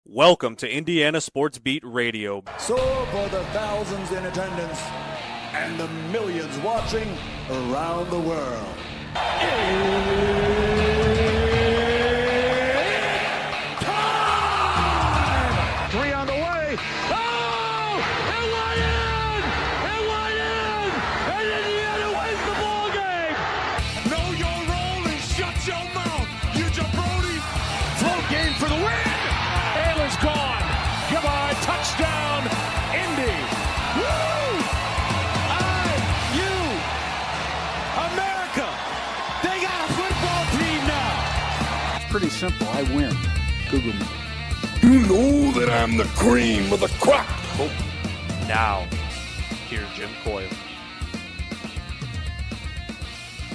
Welcome to Indiana Sports Beat Radio. So for the thousands in attendance and the millions watching around the world. Time! Three on the way. Oh! It went in! It went in! And Indiana wins the ball game! Know your role and shut your mouth, you jabroni! Float game for the win! Ayler's gone. Goodbye. Touchdown, Indy. Woo! IU. America. They got a football team now. It's pretty simple. I win. Google me. You know that I'm the cream of the crop. Now, here's Jim Coyle.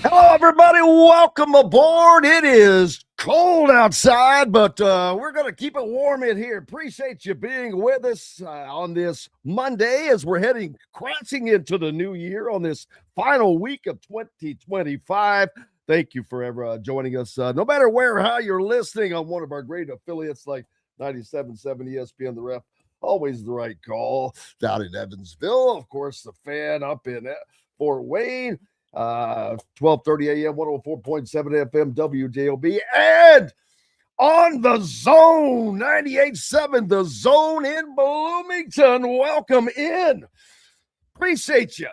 Hello, everybody. Welcome aboard. It is cold outside, but we're going to keep it warm in here. Appreciate you being with us on this Monday as we're crossing into the new year on this final week of 2025. Thank you for ever joining us. No matter where or how you're listening on one of our great affiliates like 97.7 ESPN, The Ref, always the right call. Down in Evansville, of course, the Fan up in Fort Wayne. 12:30 a.m. 104.7 FM WJOB, and on the Zone 98.7, the Zone in Bloomington. Welcome in. Appreciate you,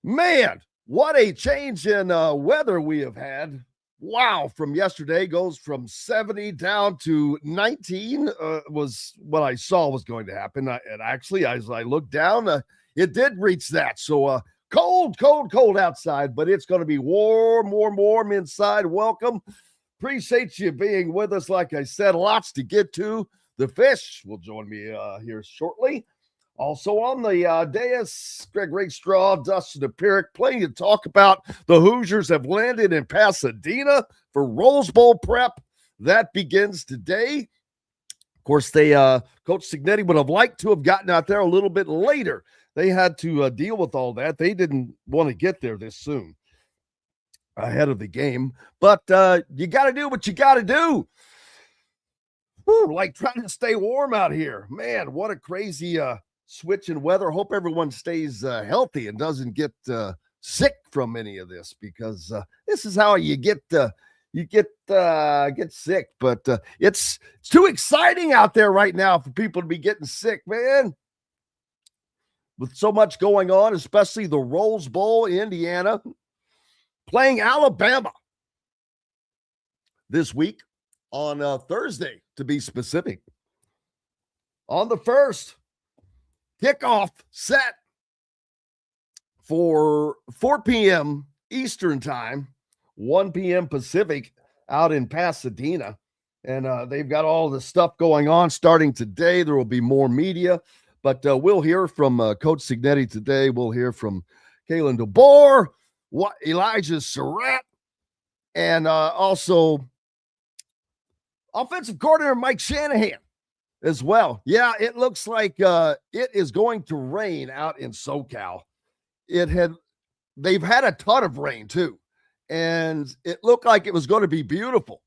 man. What a change in weather we have had. Wow, from yesterday goes from 70 down to 19 was what I saw was going to happen. And actually, as I looked down, it did reach that. So cold outside, but it's going to be warm inside. Welcome. Appreciate you being with us. Like I said, lots to get to. The Fish will join me here shortly. Also on the dais, Rakestraw, Dustin, Dopirak, plenty to talk about. The Hoosiers have landed in Pasadena for Rose Bowl prep. That begins today. Of course, Coach Signetti would have liked to have gotten out there a little bit later. They had to deal with all that. They didn't want to get there this soon ahead of the game. But you got to do what you got to do. Whew, like trying to stay warm out here. Man, what a crazy switch in weather. Hope everyone stays healthy and doesn't get sick from any of this, because this is how you get sick. But it's too exciting out there right now for people to be getting sick, man. With so much going on, especially the Rose Bowl, Indiana playing Alabama this week on Thursday, to be specific. On the first, kickoff set for 4 p.m. Eastern time, 1 p.m. Pacific out in Pasadena. And they've got all the stuff going on starting today. There will be more media. But we'll hear from Coach Signetti today. We'll hear from Kalen DeBoer, Elijah Surratt, and also offensive coordinator Mike Shanahan as well. Yeah, it looks like it is going to rain out in SoCal. They've had a ton of rain too, and it looked like it was going to be beautiful.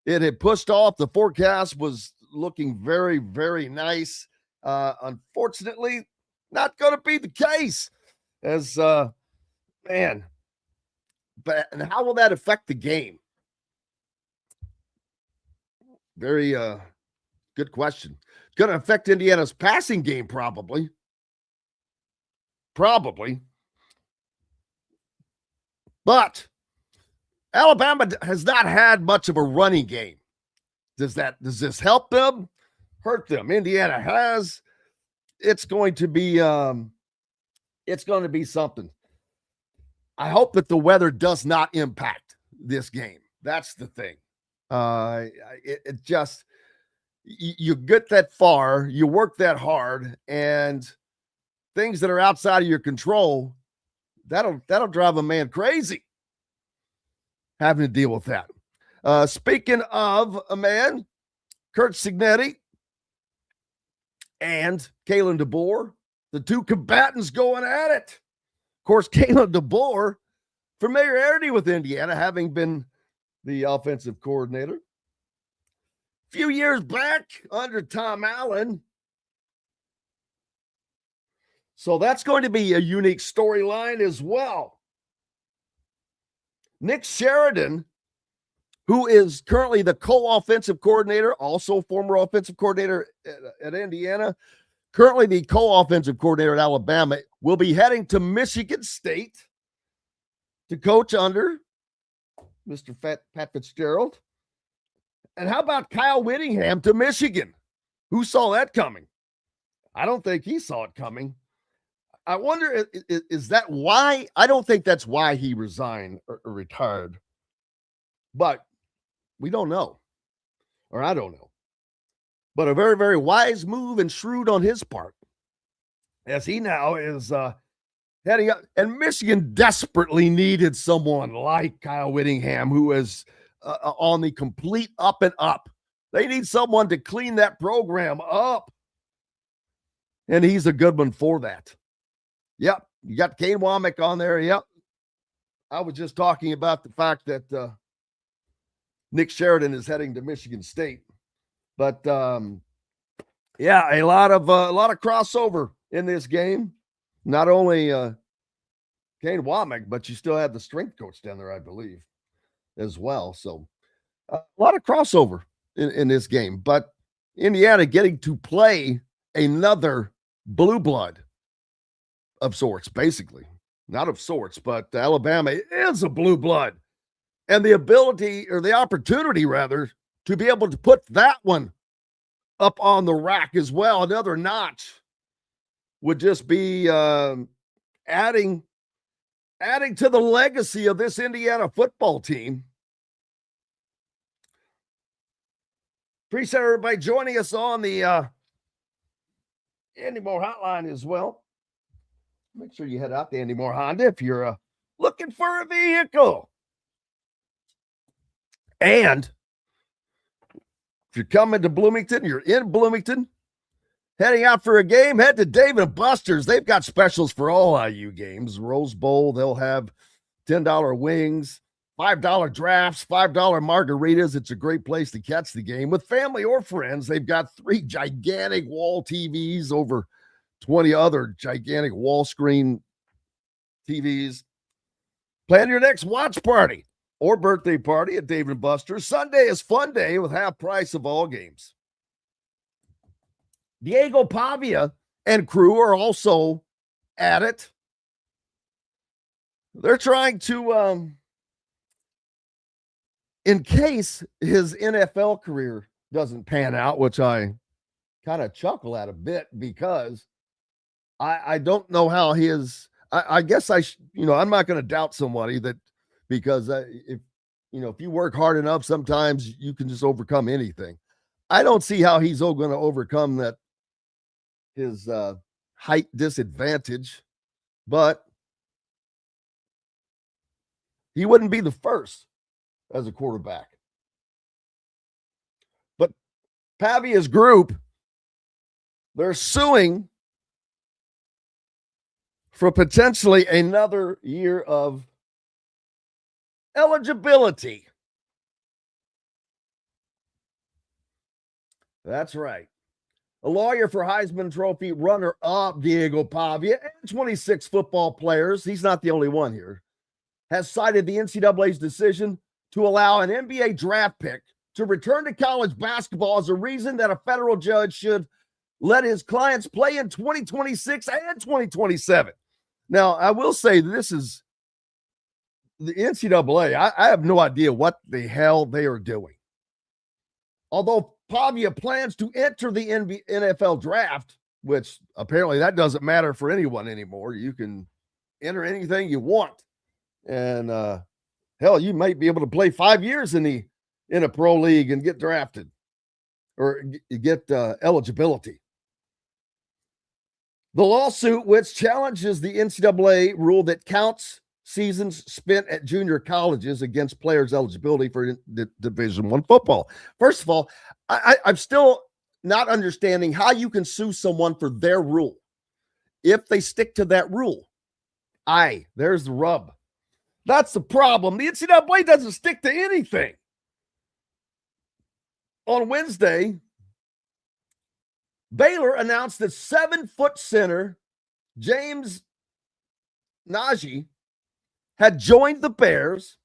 It had pushed off. The forecast was looking very, very nice. Unfortunately, not going to be the case. As man, but and how will that affect the game? Very good question. It's going to affect Indiana's passing game, probably. But Alabama has not had much of a running game. Does this help them? Hurt them? Indiana has. It's going to be something. I hope that the weather does not impact this game. That's the thing. It just, you get that far, you work that hard, and things that are outside of your control, that'll drive a man crazy having to deal with that. Speaking of a man, Kurt Signetti and Kalen DeBoer, the two combatants going at it. Of course, Kalen DeBoer, familiarity with Indiana, having been the offensive coordinator. few years back under Tom Allen. So that's going to be a unique storyline as well. Nick Sheridan, who is currently the co-offensive coordinator, also former offensive coordinator at Indiana, currently the co-offensive coordinator at Alabama, will be heading to Michigan State to coach under Mr. Pat Fitzgerald. And how about Kyle Whittingham to Michigan? Who saw that coming? I don't think he saw it coming. I wonder, is that why? I don't think that's why he resigned or retired. But we don't know. Or I don't know. But a very, very wise move and shrewd on his part, as he now is heading up. And Michigan desperately needed someone like Kyle Whittingham, who is on the complete up and up. They need someone to clean that program up. And he's a good one for that. Yep. You got Kane Womack on there. Yep. I was just talking about the fact that Nick Sheridan is heading to Michigan State. But yeah, a lot of crossover in this game. Not only Kane Womack, but you still have the strength coach down there, I believe, as well. So a lot of crossover in this game. But Indiana getting to play another blue blood of sorts, basically. Not of sorts, but Alabama is a blue blood. And the ability, or the opportunity rather, to be able to put that one up on the rack as well, another notch, would just be adding to the legacy of this Indiana football team. Appreciate everybody joining us on the Andy Moore hotline as well. Make sure you head out to Andy Moore Honda if you're looking for a vehicle. And if you're coming to Bloomington, you're in Bloomington, heading out for a game, head to Dave & Buster's. They've got specials for all IU games. Rose Bowl, they'll have $10 wings, $5 drafts, $5 margaritas. It's a great place to catch the game. With family or friends, they've got 3 gigantic wall TVs, over 20 other gigantic wall screen TVs. Plan your next watch party or birthday party at Dave & Buster's. Sunday is fun day with half price of all games. Diego Pavia and crew are also at it. They're trying to, in case his NFL career doesn't pan out, which I kind of chuckle at a bit, because I don't know how his, I guess I'm not going to doubt somebody that, because if you work hard enough, sometimes you can just overcome anything. I don't see how he's going to overcome that, his height disadvantage, but he wouldn't be the first as a quarterback. But Pavia's group, they're suing for potentially another year of eligibility. That's right. A lawyer for Heisman Trophy runner-up Diego Pavia and 26 football players, he's not the only one here, has cited the NCAA's decision to allow an NBA draft pick to return to college basketball as a reason that a federal judge should let his clients play in 2026 and 2027. Now, I will say this is the NCAA. I have no idea what the hell they are doing. Although Pavia plans to enter the NFL draft, which apparently that doesn't matter for anyone anymore. You can enter anything you want. And hell, you might be able to play 5 years in a pro league and get drafted or get eligibility. The lawsuit, which challenges the NCAA rule that counts seasons spent at junior colleges against players' eligibility for Division I football. First of all, I'm still not understanding how you can sue someone for their rule if they stick to that rule. There's the rub. That's the problem. The NCAA doesn't stick to anything. on Wednesday, Baylor announced that 7-foot center James Nagy had joined the Bears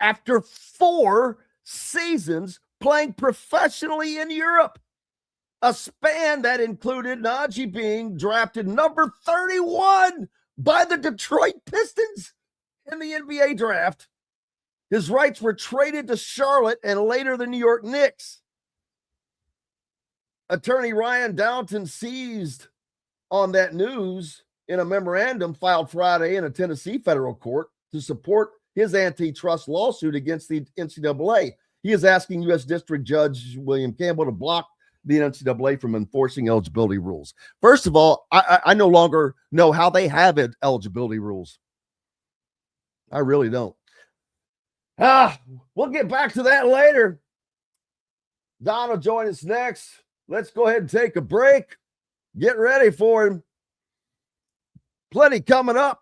after 4 seasons playing professionally in Europe, a span that included Nagy being drafted number 31 by the Detroit Pistons in the NBA draft. His rights were traded to Charlotte and later the New York Knicks. Attorney Ryan Downton seized on that news in a memorandum filed Friday in a Tennessee federal court to support his antitrust lawsuit against the NCAA. He is asking U.S. District Judge William Campbell to block the NCAA from enforcing eligibility rules. First of all, I no longer know how they have eligibility rules. I really don't. We'll get back to that later. Don will join us next. Let's go ahead and take a break. Get ready for him. Plenty coming up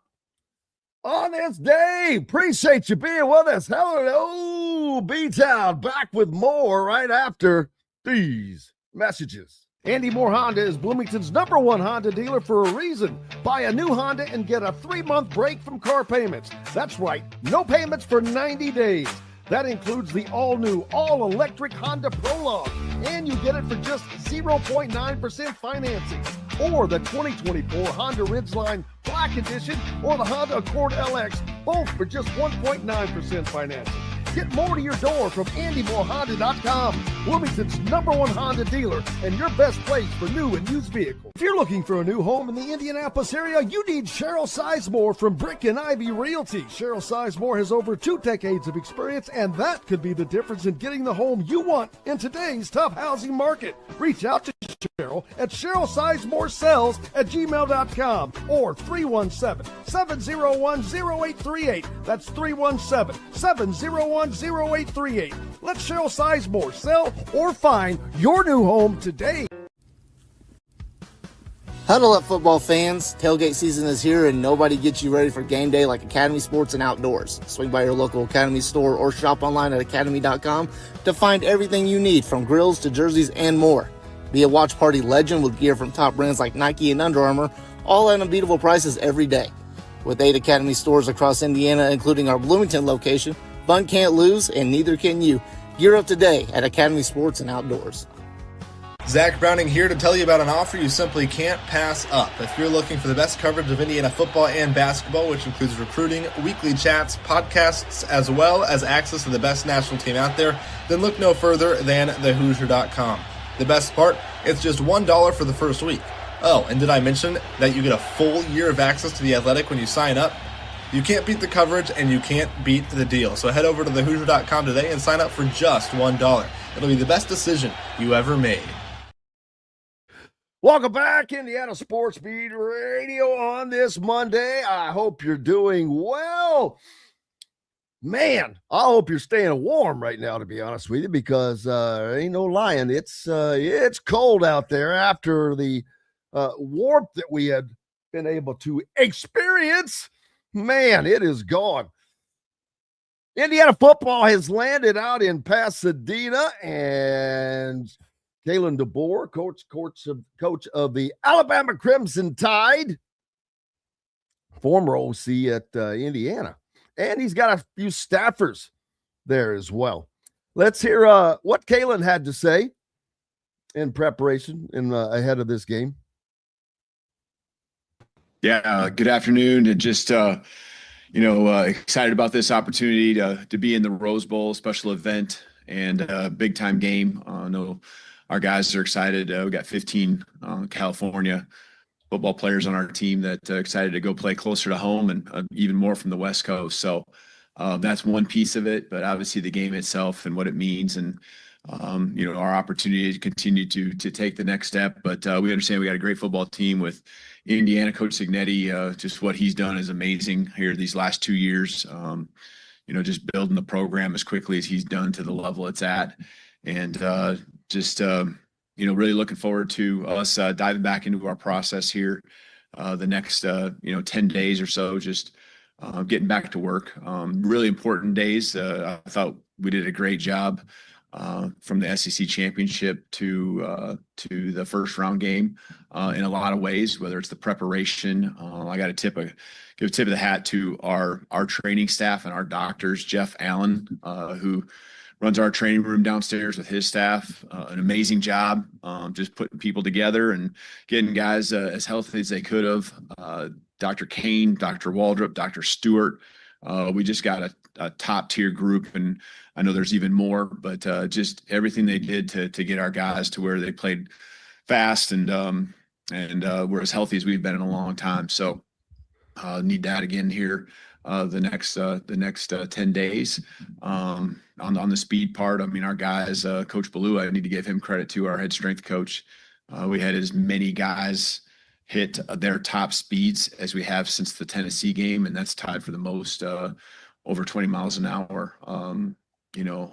on this day. Appreciate you being with us. Hello, B-Town. Back with more right after these messages. Andy Moore Honda is Bloomington's #1 Honda dealer for a reason. Buy a new Honda and get a 3-month break from car payments. That's right, no payments for 90 days. That includes the all-new, all-electric Honda Prologue, and you get it for just 0.9% financing. Or the 2024 Honda Ridgeline Black Edition or the Honda Accord LX, both for just 1.9% financing. Get more to your door from AndyMooreHonda.com, Bloomington's #1 Honda dealer and your best place for new and used vehicles. If you're looking for a new home in the Indianapolis area, you need Cheryl Sizemore from Brick and Ivy Realty. Cheryl Sizemore has over 2 decades of experience, and that could be the difference in getting the home you want in today's tough housing market. Reach out to Cheryl at CherylSizemooreSells@gmail.com or 317-701-0838. That's 317-701-0838. Let Cheryl Sizemore sell or find your new home today. Huddle up, football fans. Tailgate season is here, and nobody gets you ready for game day like Academy Sports and Outdoors. Swing by your local Academy store or shop online at academy.com to find everything you need, from grills to jerseys and more. Be a watch party legend with gear from top brands like Nike and Under Armour, all at unbeatable prices every day. With 8 Academy stores across Indiana, including our Bloomington location, fun can't lose, and neither can you. Gear up today at Academy Sports and Outdoors. Zach Browning here to tell you about an offer you simply can't pass up. If you're looking for the best coverage of Indiana football and basketball, which includes recruiting, weekly chats, podcasts, as well as access to the best national team out there, then look no further than thehoosier.com. The best part, it's just $1 for the first week. Oh, and did I mention that you get a full year of access to The Athletic when you sign up? You can't beat the coverage, and you can't beat the deal. So head over to thehoosier.com today and sign up for just $1. It'll be the best decision you ever made. Welcome back, Indiana Sports Beat Radio on this Monday. I hope you're doing well. Man, I hope you're staying warm right now, to be honest with you, because ain't no lying. It's cold out there after the warmth that we had been able to experience. Man, it is gone. Indiana football has landed out in Pasadena, and Kalen DeBoer, coach of the Alabama Crimson Tide, former OC at Indiana. And he's got a few staffers there as well. Let's hear what Kalen had to say in preparation ahead of this game. Yeah, good afternoon. And just, excited about this opportunity to be in the Rose Bowl, special event, and a big-time game. I know our guys are excited. We got 15 California football players on our team that excited to go play closer to home, and even more from the West Coast. So that's one piece of it, but obviously the game itself and what it means, and our opportunity to continue to take the next step. But we understand we got a great football team with Indiana. Coach Signetti, just what he's done is amazing here these last 2 years. Just building the program as quickly as he's done to the level it's at. And really looking forward to us diving back into our process here the next 10 days or so, just getting back to work. Really important days. I thought we did a great job from the SEC championship to the first round game in a lot of ways, whether it's the preparation. I got to give a tip of the hat to our training staff and our doctors, Jeff Allen, who runs our training room downstairs with his staff. An amazing job just putting people together and getting guys as healthy as they could have. Dr. Kane, Dr. Waldrop, Dr. Stewart. We just got a top tier group, and I know there's even more, but just everything they did to get our guys to where they played fast and we're as healthy as we've been in a long time. So need that again here the next 10 days on the speed part. I mean, our guys, Coach Ballou, I need to give him credit to, our head strength coach. We had as many guys hit their top speeds as we have since the Tennessee game, and that's tied for the most over 20 miles an hour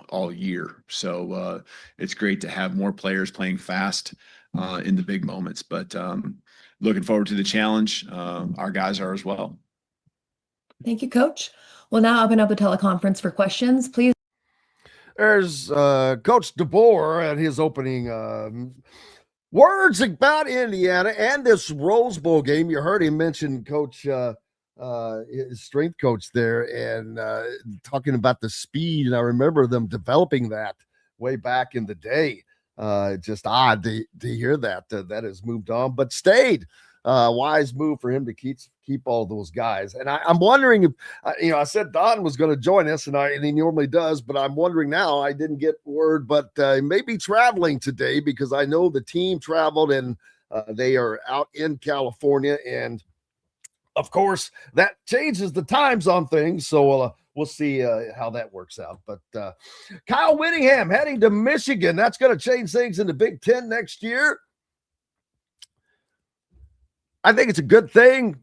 all year. So it's great to have more players playing fast in the big moments, but looking forward to the challenge. Our guys are as well. Thank you, Coach. We'll now open up the teleconference for questions. Please. There's Coach DeBoer at his opening words about Indiana and this Rose Bowl game. You heard him mention Coach, his strength coach there, and talking about the speed. And I remember them developing that way back in the day. Just odd to hear that has moved on, but stayed. Wise move for him to keep all those guys. And I'm wondering if, I said Don was going to join us, and he normally does, but I'm wondering now. I didn't get word, but he may be traveling today, because I know the team traveled and they are out in California. And of course, that changes the times on things. So we'll see how that works out. But Kyle Whittingham heading to Michigan. That's going to change things in the Big Ten next year. I think it's a good thing.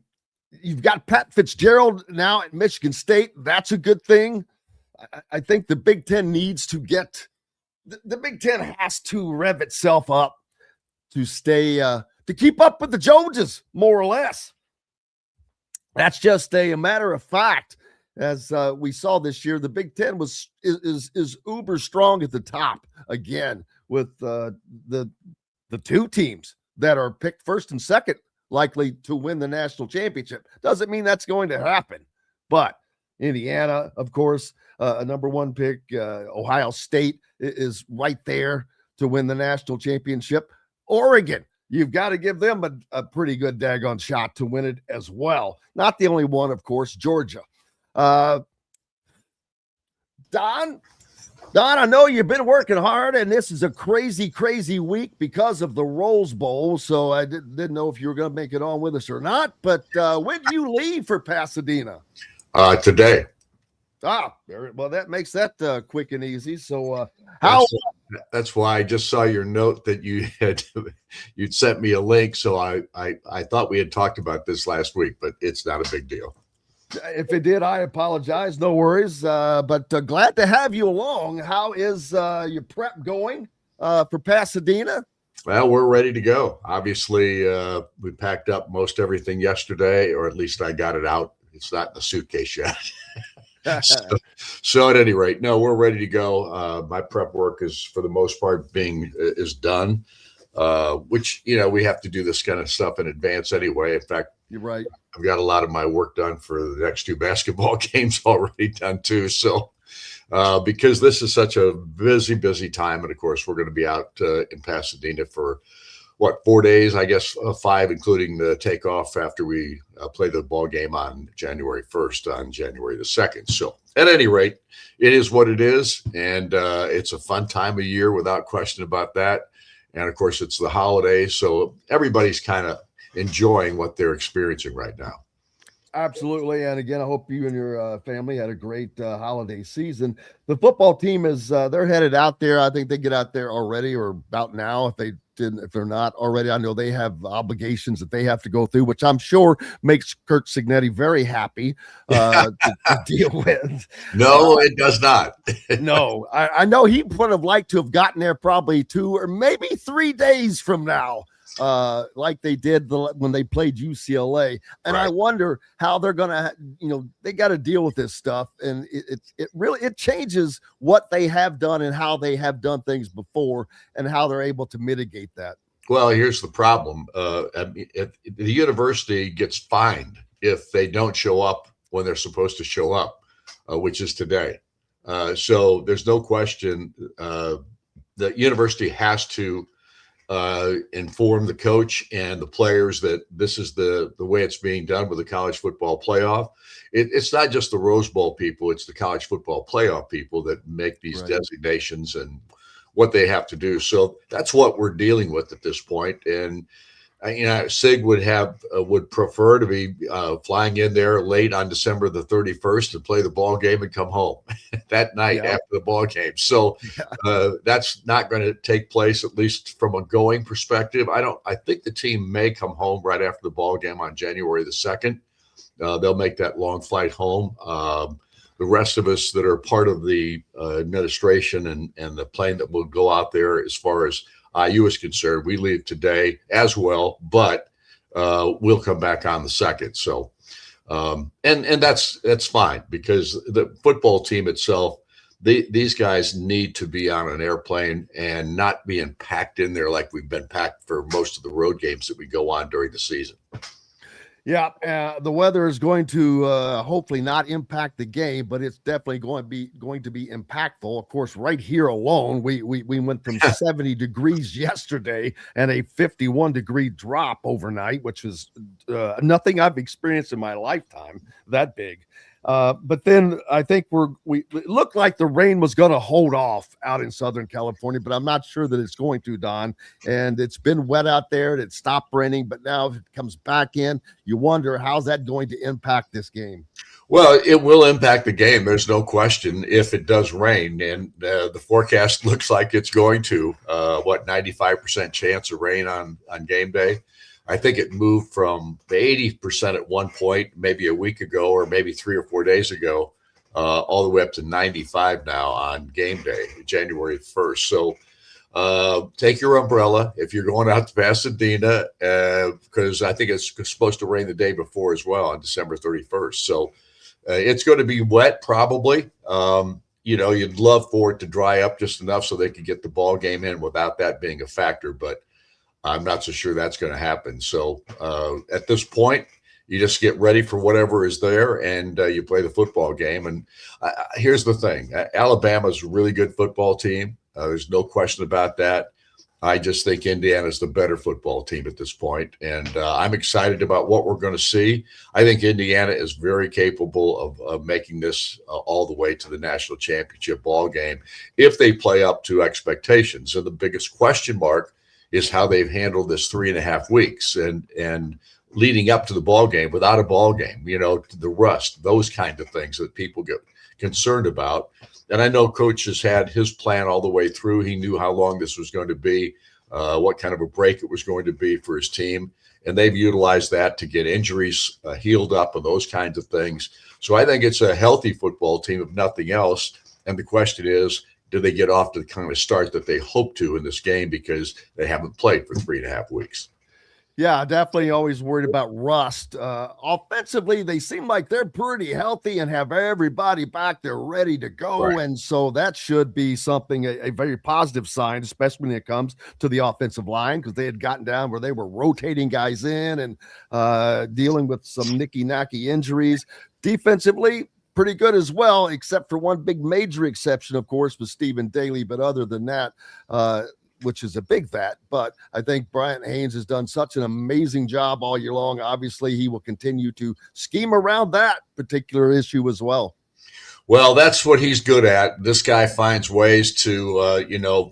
You've got Pat Fitzgerald now at Michigan State. That's a good thing. I think the Big Ten needs to get the Big Ten has to rev itself up to stay to keep up with the Joneses, more or less. That's just a matter of fact. As we saw this year, the Big Ten is uber strong at the top again, with the two teams that are picked first and second likely to win the national championship. Doesn't mean that's going to happen, but Indiana, of course, a number one pick. Ohio State is right there to win the national championship. Oregon, you've got to give them a pretty good daggone shot to win it as well. Not the only one, of course, Georgia. Don, I know you've been working hard, and this is a crazy, crazy week because of the Rose Bowl. So I didn't know if you were going to make it on with us or not. But when do you leave for Pasadena? Today. Well, that makes that quick and easy. So that's why I just saw your note that you'd sent me a link. So I thought we had talked about this last week, but it's not a big deal. If it did, I apologize. No worries. But glad to have you along. How is your prep going for Pasadena? Well, we're ready to go. Obviously, we packed up most everything yesterday, or at least I got it out. It's not in the suitcase yet. So at any rate, no, we're ready to go. My prep work is, for the most part, is done, which, we have to do this kind of stuff in advance anyway. In fact, you're right. I've got a lot of my work done for the next two basketball games already done too. So because this is such a busy, busy time. And of course, we're going to be out in Pasadena for 4 days, I guess, 5, including the takeoff after we play the ball game on January 1st, on January the 2nd. So at any rate, it is what it is. And it's a fun time of year, without question about that. And of course, it's the holidays. So everybody's kind of enjoying what they're experiencing right now. Absolutely. And again, I hope you and your family had a great holiday season. The football team is they're headed out there. I think they get out there already, or about now. If they're not already, I know they have obligations that they have to go through, which I'm sure makes Kurt Cignetti very happy to deal with. No, it does not. No, I know he would have liked to have gotten there probably 2 or maybe 3 days from now. like they did when they played UCLA. And I wonder how they're going to, they got to deal with this stuff. And it really changes what they have done and how they have done things before and how they're able to mitigate that. Well, here's the problem. If the university gets fined if they don't show up when they're supposed to show up, which is today. So there's no question the university has to inform the coach and the players that this is the way it's being done with the college football playoff. It's not just the Rose Bowl people, it's the college football playoff people that make these designations and what they have to do. So that's what we're dealing with at this point. And Sig would prefer to be flying in there late on December the 31st to play the ball game and come home that night after the ball game. So that's not going to take place, at least from a going perspective. I think the team may come home right after the ball game on January the 2nd. They'll make that long flight home. The rest of us that are part of the administration and the plane that will go out there, as far as IU is concerned, we leave today as well, but we'll come back on the 2nd. So, and that's fine, because the football team itself, these guys need to be on an airplane and not being packed in there like we've been packed for most of the road games that we go on during the season. Yeah, the weather is going to hopefully not impact the game, but it's definitely going to be impactful. Of course, right here alone, we went from 70 degrees yesterday and a 51-degree drop overnight, which was nothing I've experienced in my lifetime that big. But then I think it looked like the rain was going to hold off out in Southern California, but I'm not sure that it's going to, Don. And it's been wet out there. It stopped raining, but now if it comes back in, you wonder how's that going to impact this game? Well, it will impact the game. There's no question if it does rain, and the forecast looks like it's going to. 95% chance of rain on game day. I think it moved from 80% at one point, maybe a week ago, or maybe 3 or 4 days ago, all the way up to 95 now on game day, January 1st. So take your umbrella if you're going out to Pasadena, because I think it's supposed to rain the day before as well on December 31st. So it's going to be wet probably. You'd love for it to dry up just enough so they could get the ball game in without that being a factor, but I'm not so sure that's going to happen. So at this point, you just get ready for whatever is there, and you play the football game. And here's the thing. Alabama's a really good football team. There's no question about that. I just think Indiana's the better football team at this point, and I'm excited about what we're going to see. I think Indiana is very capable of making this all the way to the national championship ball game if they play up to expectations. And the biggest question mark is how they've handled this 3.5 weeks and leading up to the ball game without a ball game, the rust, those kind of things that people get concerned about. And I know Coach has had his plan all the way through. He knew how long this was going to be, what kind of a break it was going to be for his team. And they've utilized that to get injuries healed up and those kinds of things. So I think it's a healthy football team, if nothing else. And the question is, do they get off to the kind of start that they hope to in this game, because they haven't played for 3.5 weeks? Yeah, definitely always worried about rust. Offensively, they seem like they're pretty healthy and have everybody back there ready to go. Right. And so that should be something, a very positive sign, especially when it comes to the offensive line, because they had gotten down where they were rotating guys in and dealing with some nicky-nacky injuries. Defensively, pretty good as well, except for one big major exception, of course, with Stephen Daly. But other than that, which is a big fat, but I think Bryant Haynes has done such an amazing job all year long. Obviously, he will continue to scheme around that particular issue as well. Well, that's what he's good at. This guy finds ways to,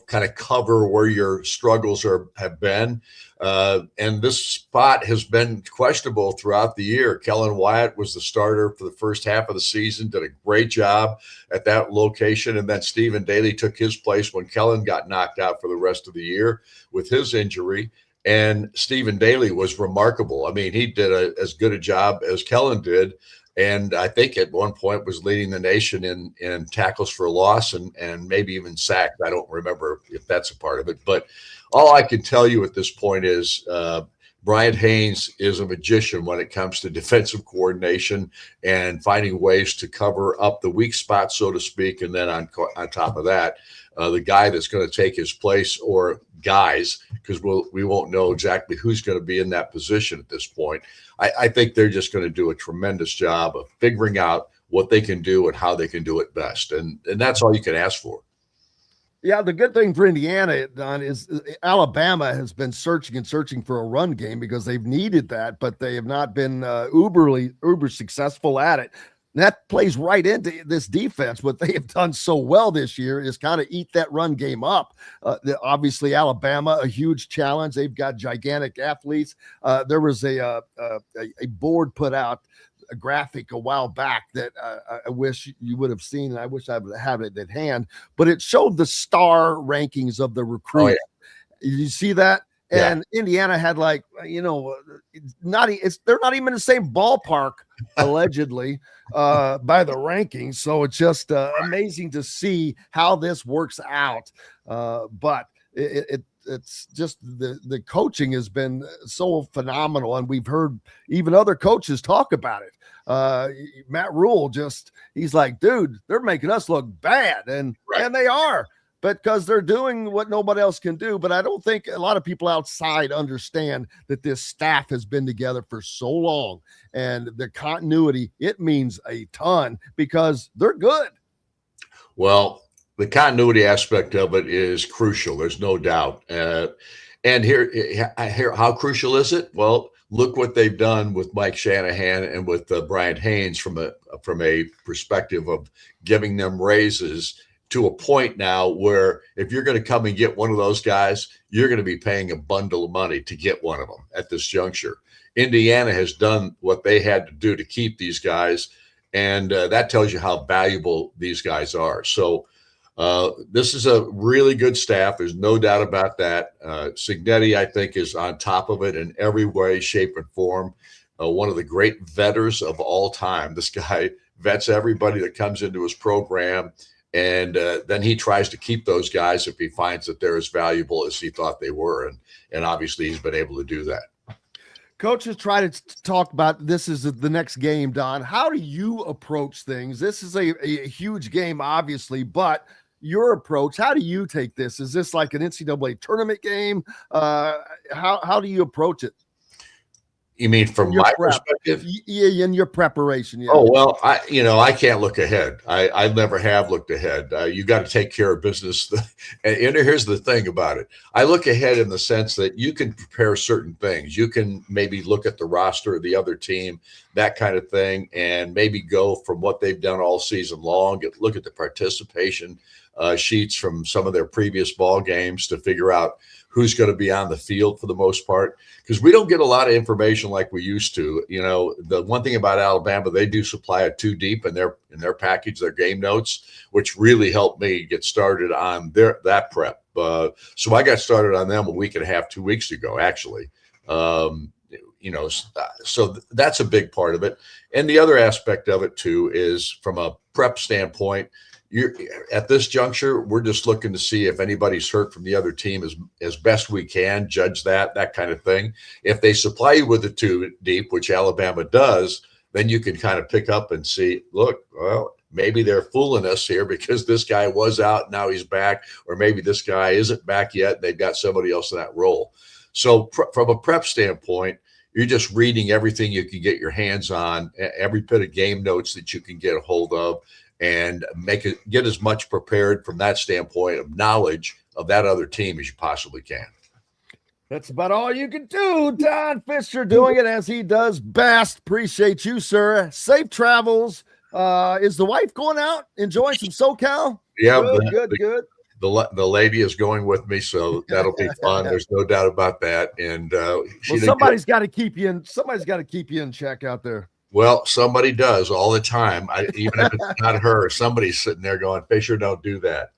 kind of cover where your struggles have been. And this spot has been questionable throughout the year. Kellen Wyatt was the starter for the first half of the season, did a great job at that location. And then Stephen Daly took his place when Kellen got knocked out for the rest of the year with his injury. And Stephen Daly was remarkable. I mean, he did as good a job as Kellen did. And I think at one point was leading the nation in tackles for loss and maybe even sacks. I don't remember if that's a part of it. But all I can tell you at this point is Brian Haynes is a magician when it comes to defensive coordination and finding ways to cover up the weak spots, so to speak. And then on top of that, the guy that's going to take his place, or guys, because we won't know exactly who's going to be in that position at this point. I think they're just going to do a tremendous job of figuring out what they can do and how they can do it best. And that's all you can ask for. Yeah, the good thing for Indiana, Don, is Alabama has been searching for a run game because they've needed that, but they have not been uber successful at it. And that plays right into this defense. What they have done so well this year is kind of eat that run game up. Obviously, Alabama, a huge challenge. They've got gigantic athletes. There was a board put out, a graphic a while back that I wish you would have seen, and I wish I would have it at hand, but it showed the star rankings of the recruits. Oh, yeah. Did you see that? And Indiana had they're not even in the same ballpark, allegedly, by the rankings. So it's just amazing to see how this works out. But it's just the coaching has been so phenomenal, and we've heard even other coaches talk about it. Matt Rule he's like, dude, they're making us look bad, and they are, because they're doing what nobody else can do. But I don't think a lot of people outside understand that this staff has been together for so long, and the continuity, it means a ton because they're good. Well, the continuity aspect of it is crucial. There's no doubt. And here, how crucial is it? Well, look what they've done with Mike Shanahan and with Brian Haynes from a perspective of giving them raises to a point now where if you're going to come and get one of those guys, you're going to be paying a bundle of money to get one of them at this juncture. Indiana has done what they had to do to keep these guys, and that tells you how valuable these guys are. So this is a really good staff. There's no doubt about that. Cignetti, I think, is on top of it in every way, shape, and form. One of the great vetters of all time. This guy vets everybody that comes into his program, and then he tries to keep those guys if he finds that they're as valuable as he thought they were. And obviously he's been able to do that. Coaches try to talk about this is the next game, Don. How do you approach things? This is a huge game, obviously, but your approach, how do you take this? Is this like an NCAA tournament game? How do you approach it? You mean from my perspective? Yeah, in your preparation. Yeah. Oh, well, I can't look ahead. I never have looked ahead. You got to take care of business. And here's the thing about it. I look ahead in the sense that you can prepare certain things. You can maybe look at the roster of the other team, that kind of thing, and maybe go from what they've done all season long, look at the participation sheets from some of their previous ball games to figure out who's going to be on the field for the most part, because we don't get a lot of information like we used to. The one thing about Alabama, they do supply a 2 deep in their package, their game notes, which really helped me get started on that prep. So I got started on them a week and a half, 2 weeks ago, actually. So that's a big part of it. And the other aspect of it too is from a prep standpoint, at this juncture, we're just looking to see if anybody's hurt from the other team as best we can, judge that kind of thing. If they supply you with a 2 deep, which Alabama does, then you can kind of pick up and see, look, well, maybe they're fooling us here because this guy was out, now he's back, or maybe this guy isn't back yet, and they've got somebody else in that role. So from a prep standpoint, you're just reading everything you can get your hands on, every bit of game notes that you can get a hold of, and get as much prepared from that standpoint of knowledge of that other team as you possibly can. That's about all you can do. Don Fischer doing it as he does best. Appreciate you, sir. Safe travels. Is the wife going out enjoying some SoCal? Yeah, good. The lady is going with me, so that'll be fun. There's no doubt about that. And somebody's got to keep you in. Somebody's got to keep you in check out there. Well, somebody does all the time. Even if it's not her, somebody's sitting there going, Fisher, don't do that.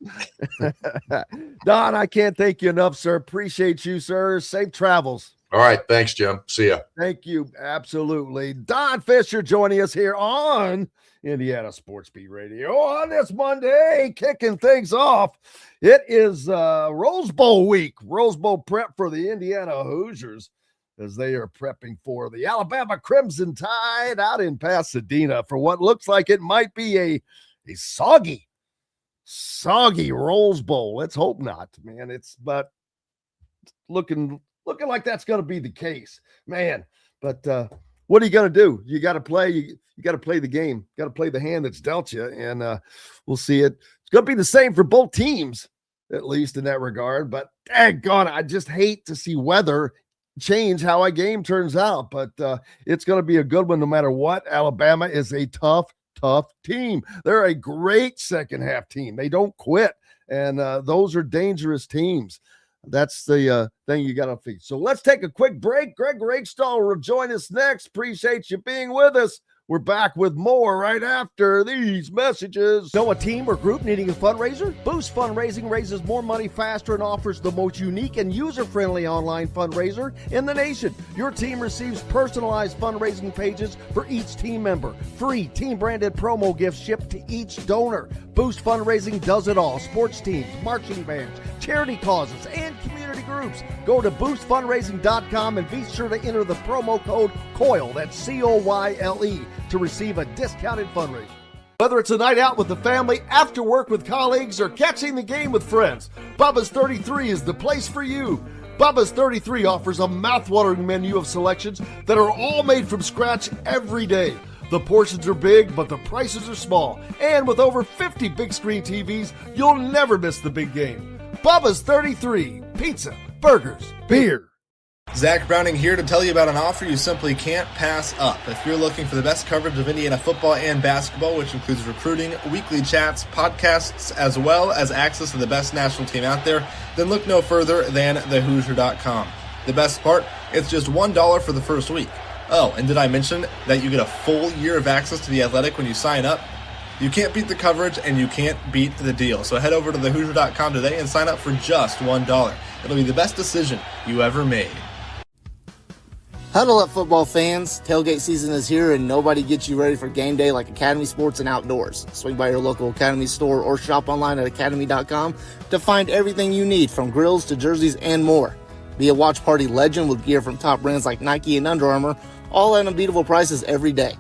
Don, I can't thank you enough, sir. Appreciate you, sir. Safe travels. All right. Thanks, Jim. See ya. Thank you. Absolutely. Don Fischer joining us here on Indiana Sports Beat Radio on this Monday, kicking things off. It is Rose Bowl week, Rose Bowl prep for the Indiana Hoosiers as they are prepping for the Alabama Crimson Tide out in Pasadena for what looks like it might be a soggy Rose Bowl. Let's hope not, man. But looking like that's going to be the case, man. But what are you going to do? You got to play. You got to play the game. Got to play the hand that's dealt you, and we'll see it. It's going to be the same for both teams, at least in that regard. But daggone, I just hate to see weather change how a game turns out. But it's going to be a good one no matter what. Alabama is a tough team. They're a great second half team. They don't quit, and those are dangerous teams. That's the thing you got to face. So let's take a quick break. Greg Rakestraw will join us next. Appreciate you being with us. We're back with more right after these messages. Know a team or group needing a fundraiser? Boost Fundraising raises more money faster and offers the most unique and user-friendly online fundraiser in the nation. Your team receives personalized fundraising pages for each team member. Free team-branded promo gifts shipped to each donor. Boost Fundraising does it all. Sports teams, marching bands, charity causes, and community groups. Go to boostfundraising.com and be sure to enter the promo code COYLE, that's COYLE, to receive a discounted fundraiser. Whether it's a night out with the family, after work with colleagues, or catching the game with friends, Bubba's 33 is the place for you. Bubba's 33 offers a mouthwatering menu of selections that are all made from scratch every day. The portions are big, but the prices are small. And with over 50 big screen TVs, you'll never miss the big game. Bubba's 33, pizza, burgers, beer. Zach Browning here to tell you about an offer you simply can't pass up. If you're looking for the best coverage of Indiana football and basketball, which includes recruiting, weekly chats, podcasts, as well as access to the best national team out there, then look no further than thehoosier.com. The best part, it's just $1 for the first week. Oh, and did I mention that you get a full year of access to The Athletic when you sign up? You can't beat the coverage, and you can't beat the deal. So head over to thehoosier.com today and sign up for just $1. It'll be the best decision you ever made. Huddle up, football fans. Tailgate season is here, and nobody gets you ready for game day like Academy Sports and Outdoors. Swing by your local Academy store or shop online at academy.com to find everything you need, from grills to jerseys and more. Be a watch party legend with gear from top brands like Nike and Under Armour, all at unbeatable prices every day.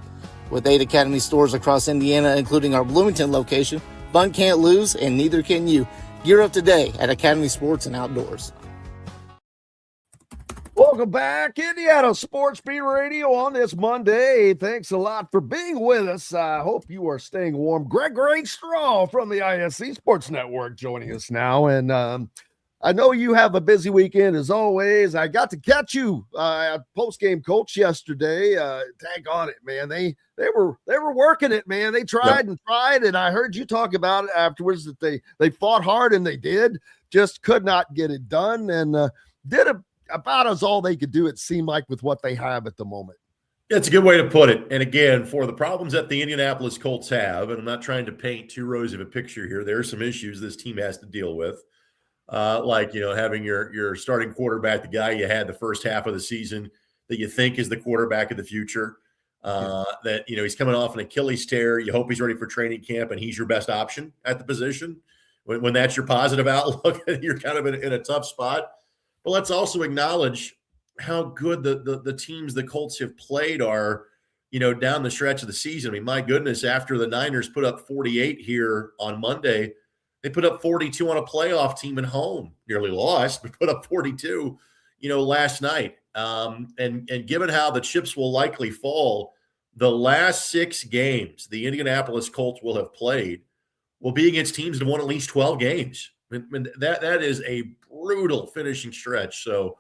With 8 Academy stores across Indiana, including our Bloomington location, fun can't lose, and neither can you. Gear up today at Academy Sports and Outdoors. Welcome back, Indiana Sports Beat Radio on this Monday. Thanks a lot for being with us. I hope you are staying warm. Greg Rakestraw from the ISB Sports Network joining us now. And I know you have a busy weekend as always. I got to catch you at post-game coach yesterday. Tag on it, man. They were working it, man. They tried and tried, and I heard you talk about it afterwards that they fought hard, and they did. Just could not get it done, and did about as all they could do, it seemed like, with what they have at the moment. That's a good way to put it. And again, for the problems that the Indianapolis Colts have, and I'm not trying to paint too rosy of a picture here, there are some issues this team has to deal with. Like, having your starting quarterback, the guy you had the first half of the season that you think is the quarterback of the future, that, he's coming off an Achilles tear. You hope he's ready for training camp and he's your best option at the position. When that's your positive outlook, you're kind of in a tough spot. But let's also acknowledge how good the teams the Colts have played are, down the stretch of the season. I mean, my goodness, after the Niners put up 48 here on Monday, they put up 42 on a playoff team at home. Nearly lost, but put up 42, last night. And given how the chips will likely fall, the last 6 games the Indianapolis Colts will have played will be against teams that won at least 12 games. I mean, that is a brutal finishing stretch. So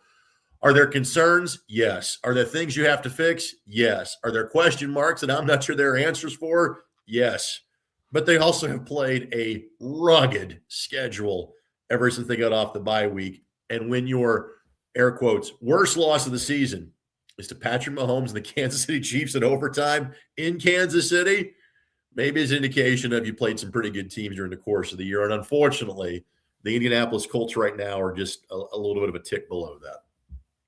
are there concerns? Yes. Are there things you have to fix? Yes. Are there question marks that I'm not sure there are answers for? Yes. But they also have played a rugged schedule ever since they got off the bye week. And when your, air quotes, worst loss of the season is to Patrick Mahomes and the Kansas City Chiefs in overtime in Kansas City, maybe it's an indication of you played some pretty good teams during the course of the year. And unfortunately, the Indianapolis Colts right now are just a little bit of a tick below that.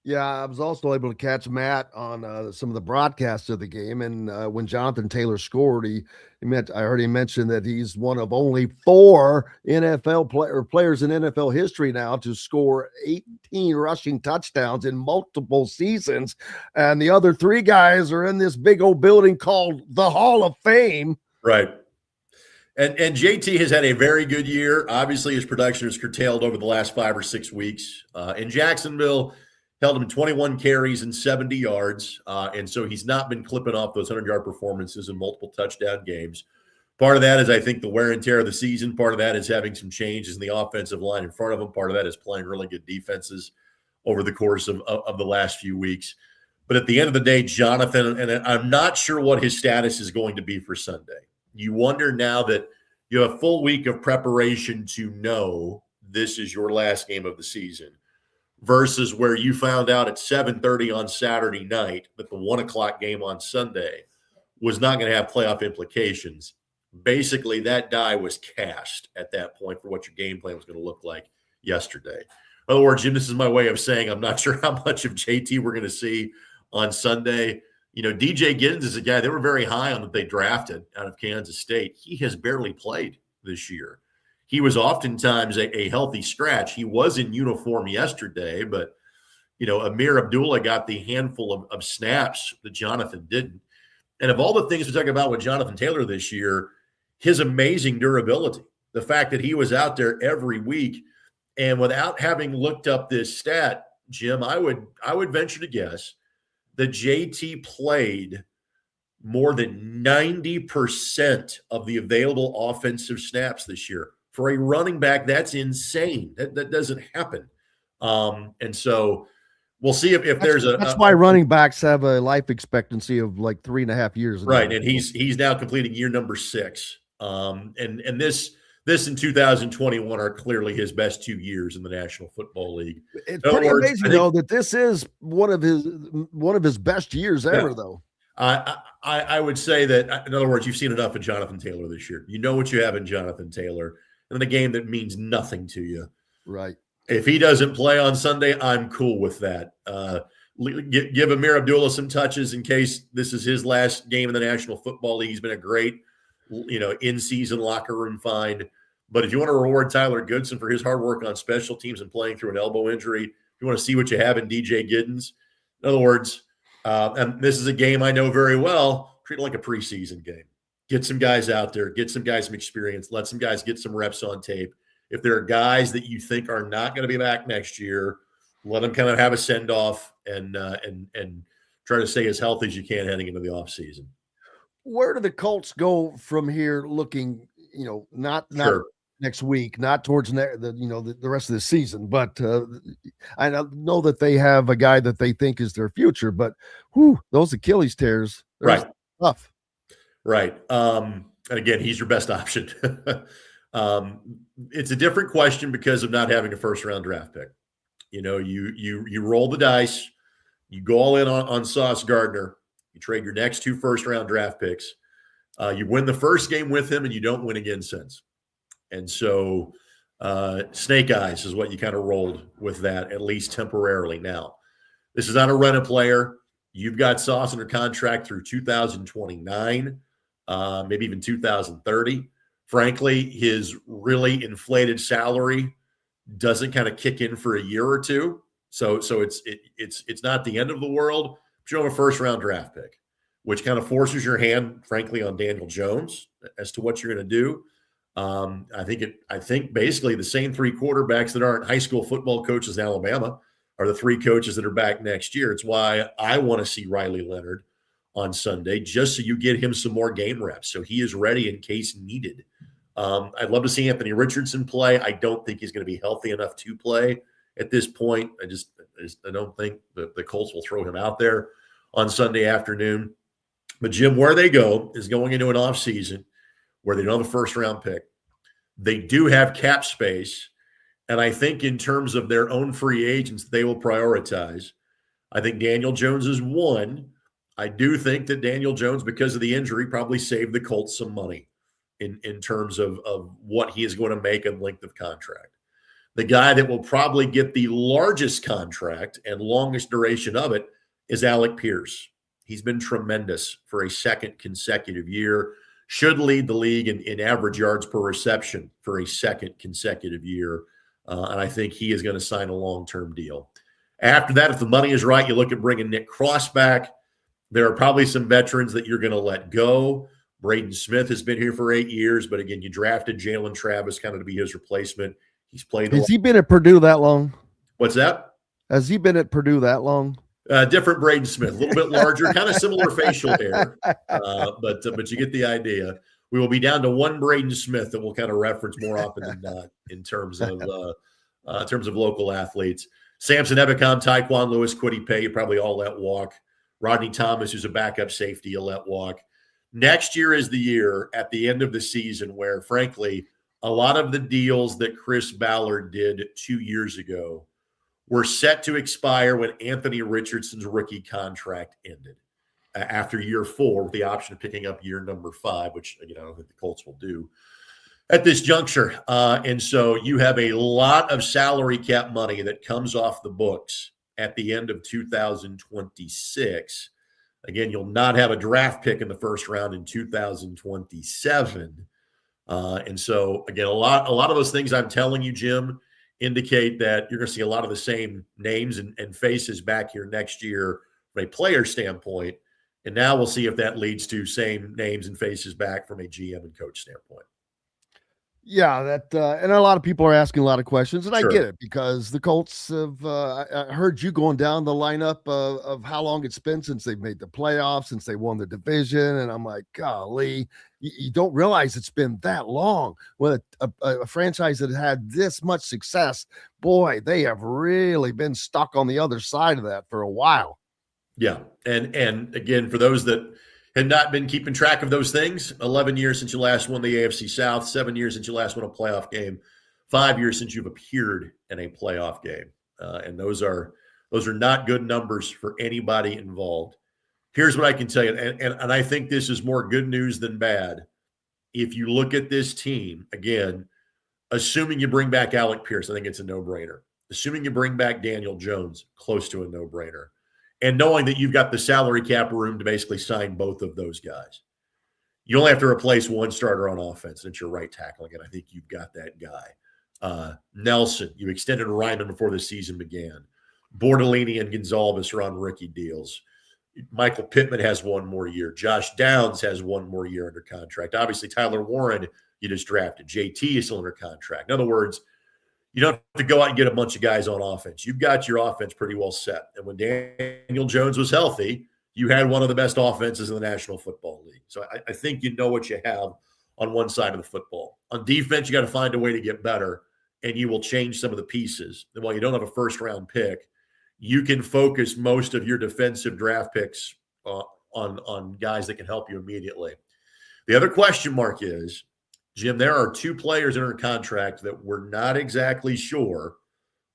Yeah, I was also able to catch Matt on some of the broadcasts of the game, and when Jonathan Taylor scored, I heard him mention that he's one of only 4 players in NFL history now to score 18 rushing touchdowns in multiple seasons, and the other 3 guys are in this big old building called the Hall of Fame. Right. And JT has had a very good year. Obviously, his production is curtailed over the last 5 or 6 weeks. In Jacksonville, held him 21 carries and 70 yards. And so he's not been clipping off those 100-yard performances in multiple touchdown games. Part of that is, I think, the wear and tear of the season. Part of that is having some changes in the offensive line in front of him. Part of that is playing really good defenses over the course of the last few weeks. But at the end of the day, Jonathan, and I'm not sure what his status is going to be for Sunday. You wonder now that you have a full week of preparation to know this is your last game of the season, versus where you found out at 7:30 on Saturday night that the 1 o'clock game on Sunday was not going to have playoff implications. Basically, that die was cast at that point for what your game plan was going to look like yesterday. In other words, Jim, this is my way of saying I'm not sure how much of JT we're going to see on Sunday. You know, DJ Giddens is a guy they were very high on that they drafted out of Kansas State. He has barely played this year. He was oftentimes a healthy scratch. He was in uniform yesterday, but, you know, Amir Abdullah got the handful of snaps that Jonathan didn't. And of all the things we talk about with Jonathan Taylor this year, his amazing durability, the fact that he was out there every week, and without having looked up this stat, Jim, I would venture to guess that JT played more than 90% of the available offensive snaps this year. For a running back, that's insane. That doesn't happen. And so we'll see if there's that's why running backs have a life expectancy of like 3.5 years. Right. And he's now completing year number 6. And this in 2021 are clearly his best 2 years in the National Football League. It's pretty amazing, though, that this is one of his best years ever, though. I would say that, in other words, you've seen enough of Jonathan Taylor this year. You know what you have in Jonathan Taylor. In a game that means nothing to you. Right. If he doesn't play on Sunday, I'm cool with that. Give Amir Abdullah some touches in case this is his last game in the National Football League. He's been a great, in-season locker room find. But if you want to reward Tyler Goodson for his hard work on special teams and playing through an elbow injury, if you want to see what you have in DJ Giddens, in other words, and this is a game I know very well, treat it like a preseason game. Get some guys out there, get some guys some experience, let some guys get some reps on tape. If there are guys that you think are not going to be back next year, let them kind of have a send-off and try to stay as healthy as you can heading into the offseason. Where do the Colts go from here looking, not Sure. next week, not towards the rest of the season, but I know that they have a guy that they think is their future, but those Achilles tears, right, tough. Right. And again, he's your best option. It's a different question because of not having a first-round draft pick. You roll the dice, you go all in on Sauce Gardner, you trade your next 2 first-round draft picks, you win the first game with him, and you don't win again since. And so snake eyes is what you kind of rolled with that, at least temporarily. Now, this is not a rent a player. You've got Sauce under contract through 2029, maybe even 2030. Frankly, his really inflated salary doesn't kind of kick in for a year or two. So it's not the end of the world, but you have a first-round draft pick, which kind of forces your hand, frankly, on Daniel Jones as to what you're going to do. I think basically the same 3 quarterbacks that aren't high school football coaches in Alabama are the 3 coaches that are back next year. It's why I want to see Riley Leonard on Sunday, just so you get him some more game reps, so he is ready in case needed. I'd love to see Anthony Richardson play. I don't think he's going to be healthy enough to play at this point. I don't think the Colts will throw him out there on Sunday afternoon. But Jim, where they go is going into an offseason where they don't have a first-round pick. They do have cap space, and I think in terms of their own free agents, they will prioritize. I think Daniel Jones is one. I do think that Daniel Jones, because of the injury, probably saved the Colts some money in terms of what he is going to make and length of contract. The guy that will probably get the largest contract and longest duration of it is Alec Pierce. He's been tremendous for a second consecutive year. Should lead the league in average yards per reception for a second consecutive year. And I think he is going to sign a long-term deal. After that, if the money is right, you look at bringing Nick Cross back. There are probably some veterans that you're going to let go. Braden Smith has been here for 8 years, but again, you drafted Jalen Travis kind of to be his replacement. He's played. Has he been at Purdue that long? What's that? Has he been at Purdue that long? Different Braden Smith, a little bit larger, kind of similar facial hair, but you get the idea. We will be down to one Braden Smith that we'll kind of reference more often than not in terms of local athletes. Samson Ebicom, Tyquan Lewis, Quiddy Pay, you probably all let walk. Rodney Thomas, who's a backup safety, you let walk. Next year is the year at the end of the season where, frankly, a lot of the deals that Chris Ballard did 2 years ago were set to expire when Anthony Richardson's rookie contract ended after year 4 with the option of picking up year number 5, which, again, I don't think the Colts will do at this juncture. And so you have a lot of salary cap money that comes off the books at the end of 2026. Again, you'll not have a draft pick in the first round in 2027. And so, again, a lot of those things I'm telling you, Jim, indicate that you're going to see a lot of the same names and faces back here next year from a player standpoint. And now we'll see if that leads to same names and faces back from a GM and coach standpoint. Yeah, that and a lot of people are asking a lot of questions, and Sure. I get it because the Colts have. I heard you going down the lineup of how long it's been since they've made the playoffs, since they won the division, and I'm like, golly, you don't realize it's been that long. When a franchise that had this much success, boy, they have really been stuck on the other side of that for a while. Yeah, and again, for those that had not been keeping track of those things, 11 years since you last won the AFC South, 7 years since you last won a playoff game, 5 years since you've appeared in a playoff game. And those are not good numbers for anybody involved. Here's what I can tell you, and I think this is more good news than bad. If you look at this team, again, assuming you bring back Alec Pierce, I think it's a no-brainer. Assuming you bring back Daniel Jones, close to a no-brainer. And knowing that you've got the salary cap room to basically sign both of those guys. You only have to replace one starter on offense. That's your right tackle. Again, I think you've got that guy. Nelson, you extended Ryman before the season began. Bordellini and Gonzalez are on rookie deals. Michael Pittman has one more year. Josh Downs has one more year under contract. Obviously, Tyler Warren, you just drafted. JT is still under contract. In other words, you don't have to go out and get a bunch of guys on offense. You've got your offense pretty well set. And when Daniel Jones was healthy, you had one of the best offenses in the National Football League. So I think you know what you have on one side of the football. On defense, you got to find a way to get better, and you will change some of the pieces. And while you don't have a first-round pick, you can focus most of your defensive draft picks on guys that can help you immediately. The other question mark is, Jim, there are 2 players under contract that we're not exactly sure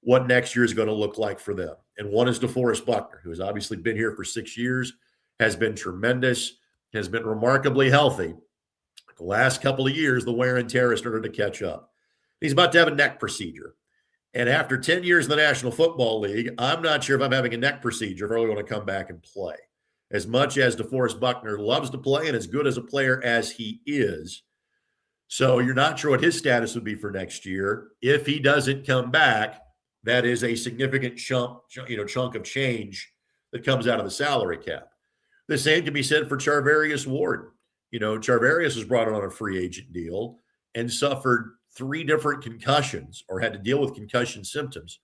what next year is going to look like for them. And one is DeForest Buckner, who has obviously been here for 6 years, has been tremendous, has been remarkably healthy. The last couple of years, the wear and tear has started to catch up. He's about to have a neck procedure. And after 10 years in the National Football League, I'm not sure if I'm having a neck procedure if I really want to come back and play. As much as DeForest Buckner loves to play and as good as a player as he is, so you're not sure what his status would be for next year. If he doesn't come back, that is a significant chunk of change that comes out of the salary cap. The same can be said for Charvarius Ward. Charvarius was brought on a free agent deal and suffered 3 different concussions or had to deal with concussion symptoms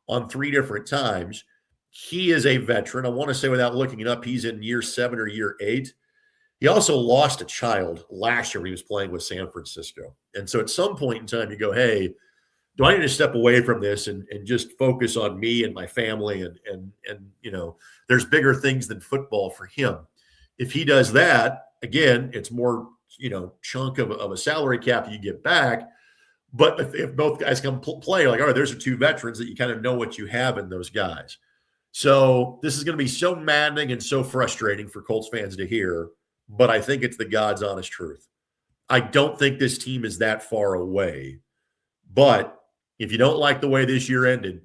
on 3 different times. He is a veteran. I want to say without looking it up, he's in year 7 or year 8. He also lost a child last year when he was playing with San Francisco. And so at some point in time, you go, hey, do I need to step away from this and just focus on me and my family? And there's bigger things than football for him. If he does that, again, it's more, chunk of a salary cap you get back. But if both guys come play, like, all right, those are 2 veterans that you kind of know what you have in those guys. So this is going to be so maddening and so frustrating for Colts fans to hear. But I think it's the God's honest truth. I don't think this team is that far away. But If you don't like the way this year ended,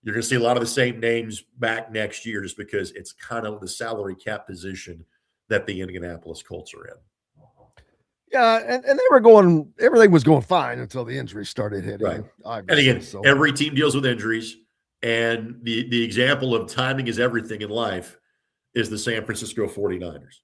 you're going to see a lot of the same names back next year just because it's kind of the salary cap position that the Indianapolis Colts are in. Yeah, and they were going, everything was going fine until the injuries started hitting. Right. And again, every team deals with injuries. And the example of timing is everything in life is the San Francisco 49ers.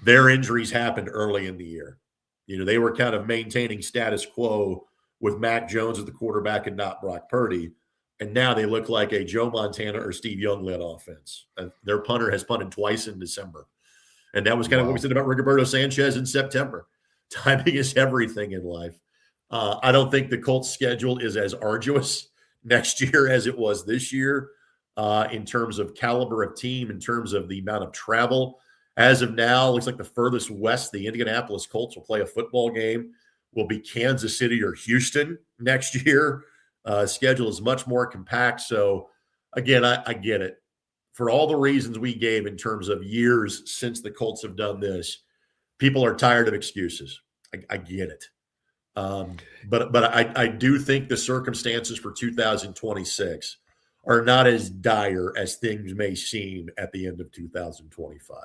Their injuries happened early in the year. They were kind of maintaining status quo with Mac Jones as the quarterback and not Brock Purdy. And now they look like a Joe Montana or Steve Young-led offense. Their punter has punted twice in December. And that was kind of what we said about Rigoberto Sanchez in September. Timing is everything in life. I don't think the Colts' schedule is as arduous next year as it was this year in terms of caliber of team, in terms of the amount of travel. As of now, looks like the furthest west the Indianapolis Colts will play a football game will be Kansas City or Houston next year. Schedule is much more compact. So, again, I get it. For all the reasons we gave in terms of years since the Colts have done this, people are tired of excuses. I get it. But I do think the circumstances for 2026 are not as dire as things may seem at the end of 2025.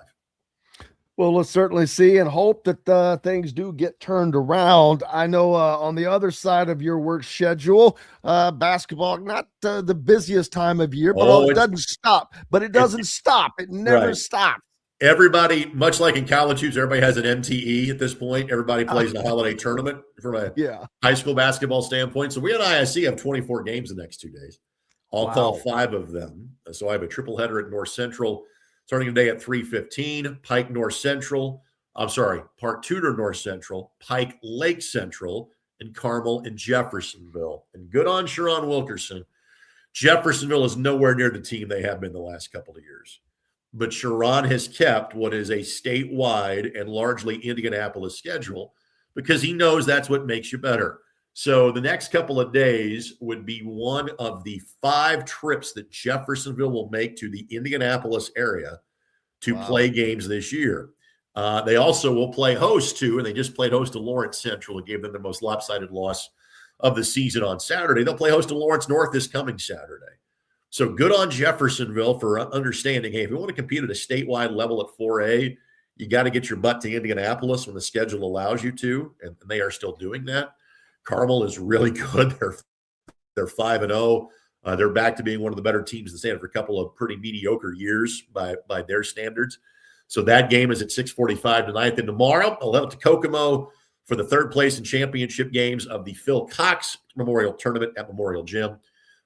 Well, let's certainly see and hope that things do get turned around. I know on the other side of your work schedule, basketball, not the busiest time of year, but it doesn't stop. But it doesn't stop. It never stops. Everybody, much like in college hoops, everybody has an MTE at this point. Everybody plays in a holiday tournament from a high school basketball standpoint. So we at ISC have 24 games the next 2 days. I'll call 5 of them. So I have a triple header at North Central starting today at 3:15, Pike North Central. I'm sorry, Park Tudor North Central, Pike Lake Central, and Carmel and Jeffersonville. And good on Sharon Wilkerson. Jeffersonville is nowhere near the team they have been the last couple of years. But Sharon has kept what is a statewide and largely Indianapolis schedule because he knows that's what makes you better. So the next couple of days would be one of the 5 trips that Jeffersonville will make to the Indianapolis area to play games this year. They also will play host to, and they just played host to Lawrence Central and gave them the most lopsided loss of the season on Saturday. They'll play host to Lawrence North this coming Saturday. So good on Jeffersonville for understanding, hey, if you want to compete at a statewide level at 4A, you got to get your butt to Indianapolis when the schedule allows you to, and they are still doing that. Carmel is really good. They're 5-0. They're back to being one of the better teams in the state after a couple of pretty mediocre years by their standards. So that game is at 6:45 tonight. Then tomorrow, I'll head up to Kokomo for the third place and championship games of the Phil Cox Memorial Tournament at Memorial Gym.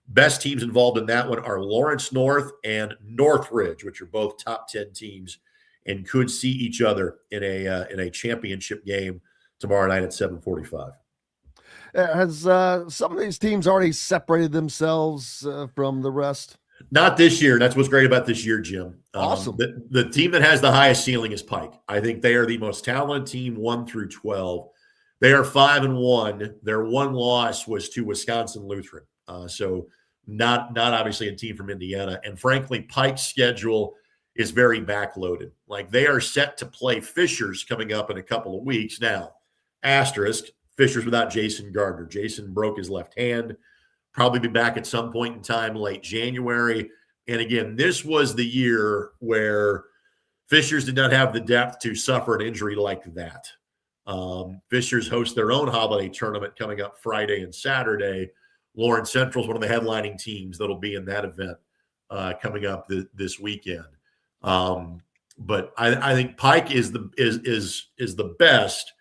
Best teams involved in that one are Lawrence North and Northridge, which are both top 10 teams and could see each other in a championship game tomorrow night at 7:45. Has some of these teams already separated themselves from the rest? Not this year. That's what's great about this year, Jim. Awesome. The team that has the highest ceiling is Pike. I think they are the most talented team 1 through 12. They are 5-1. Their one loss was to Wisconsin Lutheran. So not obviously a team from Indiana. And frankly, Pike's schedule is very backloaded. Like they are set to play Fischer's coming up in a couple of weeks. Now, asterisk, Fischer's without Jason Gardner. Jason broke his left hand, probably be back at some point in time late January. And again, this was the year where Fischer's did not have the depth to suffer an injury like that. Fischer's host their own holiday tournament coming up Friday and Saturday. Lawrence Central is one of the headlining teams that'll be in that event coming up this weekend. But I think Pike is the best,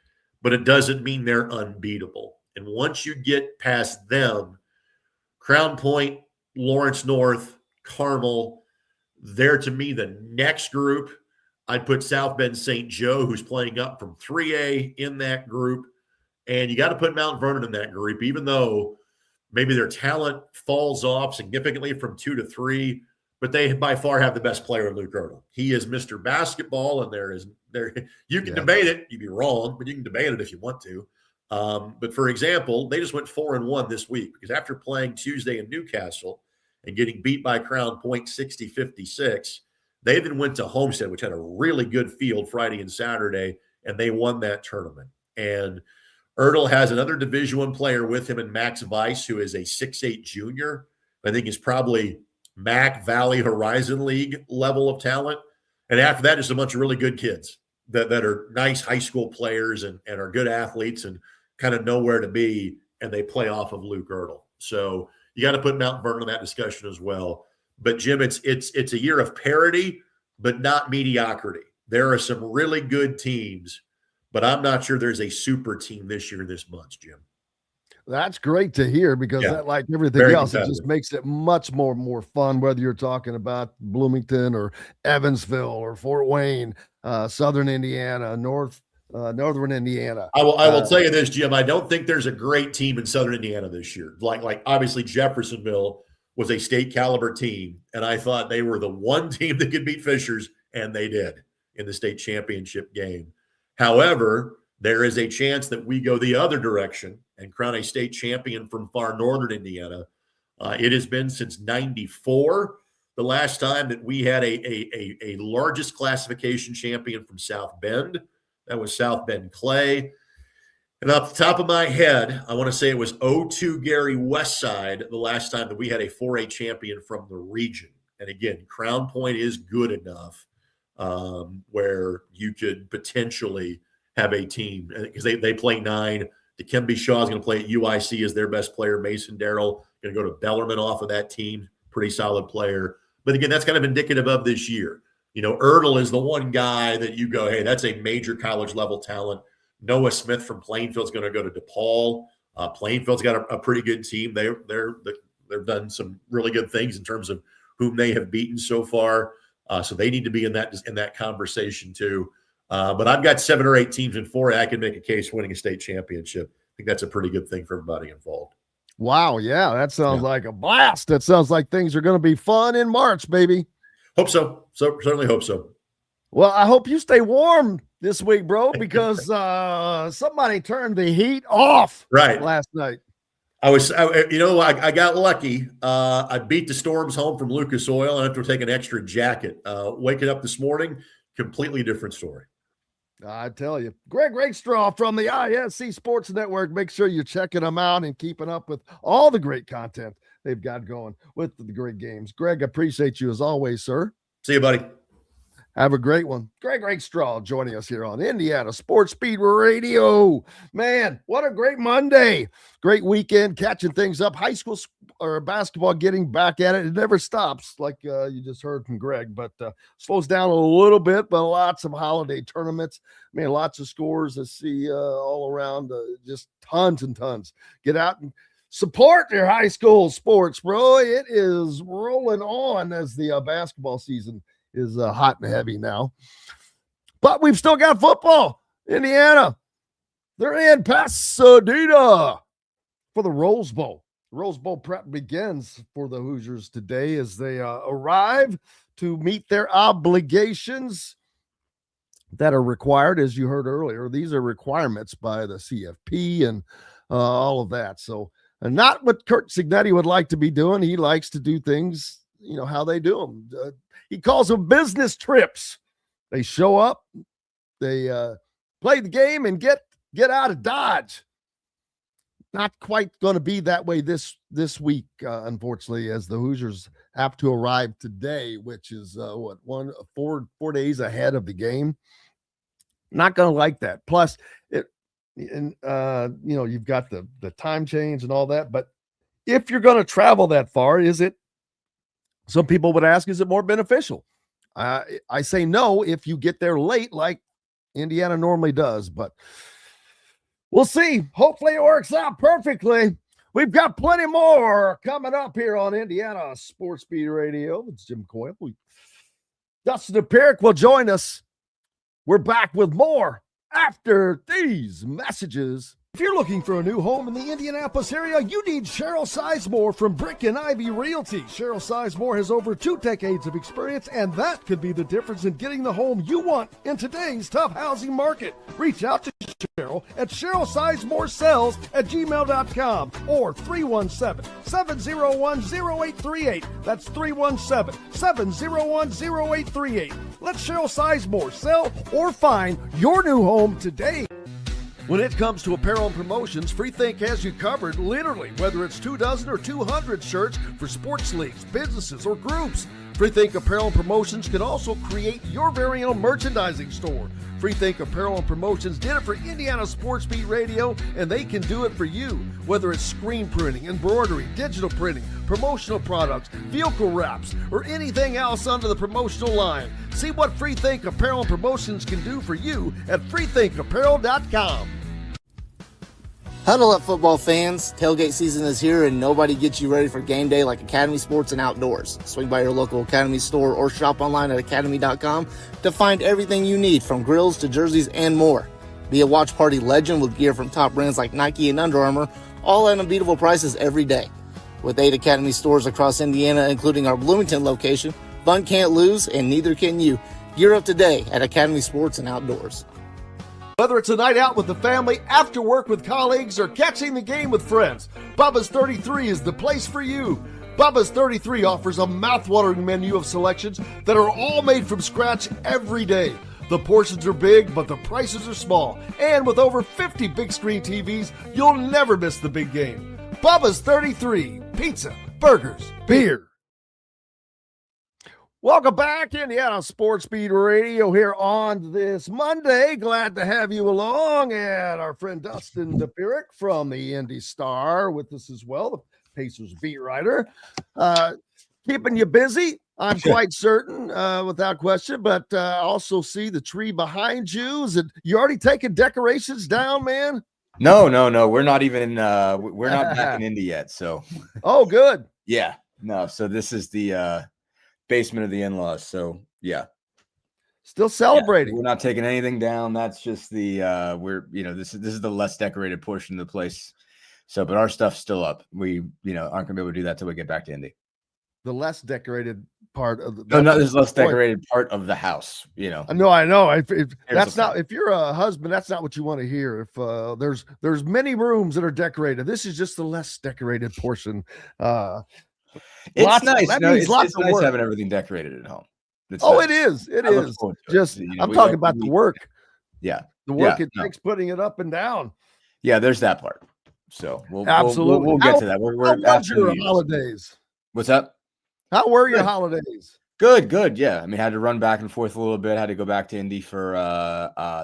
but it doesn't mean they're unbeatable. And once you get past them, Crown Point, Lawrence North, Carmel, they're to me the next group. I'd put South Bend St. Joe, who's playing up from 3A in that group. And you got to put Mount Vernon in that group, even though maybe their talent falls off significantly from 2 to 3, but they by far have the best player in Luke Erdl. He is Mr. Basketball, and you can debate it. You'd be wrong, but you can debate it if you want to. But for example, they just went 4-1 this week because after playing Tuesday in Newcastle and getting beat by Crown Point 60-56, they then went to Homestead, which had a really good field Friday and Saturday, and they won that tournament. And Ertl has another Division I player with him in Max Weiss, who is a 6'8 junior. I think is probably MAC Valley Horizon League level of talent. And after that, just a bunch of really good kids that are nice high school players and are good athletes and kind of know where to be, and they play off of Luke Ertl. So you got to put Mount Vernon in that discussion as well. But Jim, it's a year of parity, but not mediocrity. There are some really good teams, but I'm not sure there's a super team this year this much, Jim. That's great to hear because that, like everything else, it just makes it much more fun, whether you're talking about Bloomington or Evansville or Fort Wayne, Southern Indiana, Northern Indiana. I will tell you this, Jim. I don't think there's a great team in Southern Indiana this year. Like obviously Jeffersonville was a state caliber team, and I thought they were the one team that could beat Fisher's, and they did in the state championship game. However, there is a chance that we go the other direction and crown a state champion from far northern Indiana. It has been since '94 the last time that we had a largest classification champion from South Bend. That was South Bend Clay. And off the top of my head, I want to say it was 02 Gary Westside the last time that we had a 4A champion from the region. And again, Crown Point is good enough where you could potentially have a team because they play 9. Dikembe Shaw is going to play at UIC as their best player. Mason Darrell going to go to Bellarmine off of that team. Pretty solid player. But again, that's kind of indicative of this year. You know, Ertl is the one guy that you go, hey, that's a major college level talent. Noah Smith from Plainfield's going to go to DePaul. Plainfield's got a pretty good team. They've done some really good things in terms of whom they have beaten so far. So they need to be in that conversation too. But I've got 7 or 8 teams in 4A. I can make a case winning a state championship. I think that's a pretty good thing for everybody involved. Wow. Yeah. That sounds like a blast. That sounds like things are going to be fun in March, baby. Hope so. Certainly hope so. Well, I hope you stay warm this week, bro, because somebody turned the heat off last night. I got lucky. I beat the storms home from Lucas Oil and I have to take an extra jacket. Waking up this morning, completely different story. I tell you, Greg Rakestraw from the ISC Sports Network. Make sure you're checking them out and keeping up with all the great content they've got going with the great games. Greg, I appreciate you as always, sir. See you, buddy. Have a great one. Greg Rakestraw joining us here on Indiana Sports Beat Radio. Man, what a great Monday. Great weekend, catching things up. High school or basketball getting back at it. It never stops, like you just heard from Greg, but slows down a little bit, but lots of holiday tournaments. Man, lots of scores to see all around, just tons and tons. Get out and support your high school sports, bro. It is rolling on as the basketball season is hot and heavy now. But we've still got football. Indiana, they're in Pasadena for the Rose Bowl. Rose Bowl prep begins for the Hoosiers today as they arrive to meet their obligations that are required. As you heard earlier, these are requirements by the CFP and all of that. So not what Kurt Signetti would like to be doing. He likes to do things, how they do them. He calls them business trips. They show up, they play the game and get out of Dodge. Not quite going to be that way this week, unfortunately, as the Hoosiers have to arrive today, which is 4 days ahead of the game. Not going to like that. Plus, you've got the time change and all that. But if you're going to travel that far, some people would ask, is it more beneficial? I say no if you get there late like Indiana normally does, but we'll see. Hopefully it works out perfectly. We've got plenty more coming up here on Indiana Sports Beat Radio. It's Jim Coyle. Dustin Dopirak will join us. We're back with more after these messages. If you're looking for a new home in the Indianapolis area, you need Cheryl Sizemore from Brick and Ivy Realty. Cheryl Sizemore has over 2 decades of experience, and that could be the difference in getting the home you want in today's tough housing market. Reach out to Cheryl at CherylSizemore@gmail.com or 317-701-0838. That's 317-701-0838. Let Cheryl Sizemore sell or find your new home today. When it comes to apparel and promotions, Freethink has you covered, literally, whether it's 24 or 200 shirts for sports leagues, businesses, or groups. Freethink Apparel and Promotions can also create your very own merchandising store. Freethink Apparel and Promotions did it for Indiana Sports Beat Radio, and they can do it for you. Whether it's screen printing, embroidery, digital printing, promotional products, vehicle wraps, or anything else under the promotional line. See what Freethink Apparel and Promotions can do for you at freethinkapparel.com. Huddle up, football fans. Tailgate season is here, and nobody gets you ready for game day like Academy Sports and Outdoors. Swing by your local Academy store or shop online at academy.com to find everything you need, from grills to jerseys and more. Be a watch party legend with gear from top brands like Nike and Under Armour, all at unbeatable prices every day. With 8 Academy stores across Indiana, including our Bloomington location, fun can't lose, and neither can you. Gear up today at Academy Sports and Outdoors. Whether it's a night out with the family, after work with colleagues, or catching the game with friends, Bubba's 33 is the place for you. Bubba's 33 offers a mouthwatering menu of selections that are all made from scratch every day. The portions are big, but the prices are small. And with over 50 big screen TVs, you'll never miss the big game. Bubba's 33, pizza, burgers, beer. Welcome back, Indiana Sports Beat Radio here on this Monday. Glad to have you along, and our friend Dustin Dopirak from the Indy Star with us as well, the Pacers beat writer. Keeping you busy, I'm quite certain, without question, but also see the tree behind you. Is it, you already taking decorations down, man? No. We're not even we're not back in Indy yet. So oh, good. Yeah. No, so this is the basement of the in-laws. So yeah. Still celebrating. Yeah, we're not taking anything down. That's just the this is the less decorated portion of the place. So, but our stuff's still up. We, aren't gonna be able to do that till we get back to Indy. The less decorated part of the no, there's less decorated part of the house, No, I know. If that's not, if you're a husband, that's not what you want to hear. If there's many rooms that are decorated, this is just the less decorated portion. It's nice. It's nice having everything decorated at home. It is. It is. Just I'm talking about the work. Yeah, the work it takes putting it up and down. Yeah, there's that part. So we'll get to that. We're after your holidays. What's up? How were your holidays? Good. Yeah. I mean, had to run back and forth a little bit. Had to go back to Indy for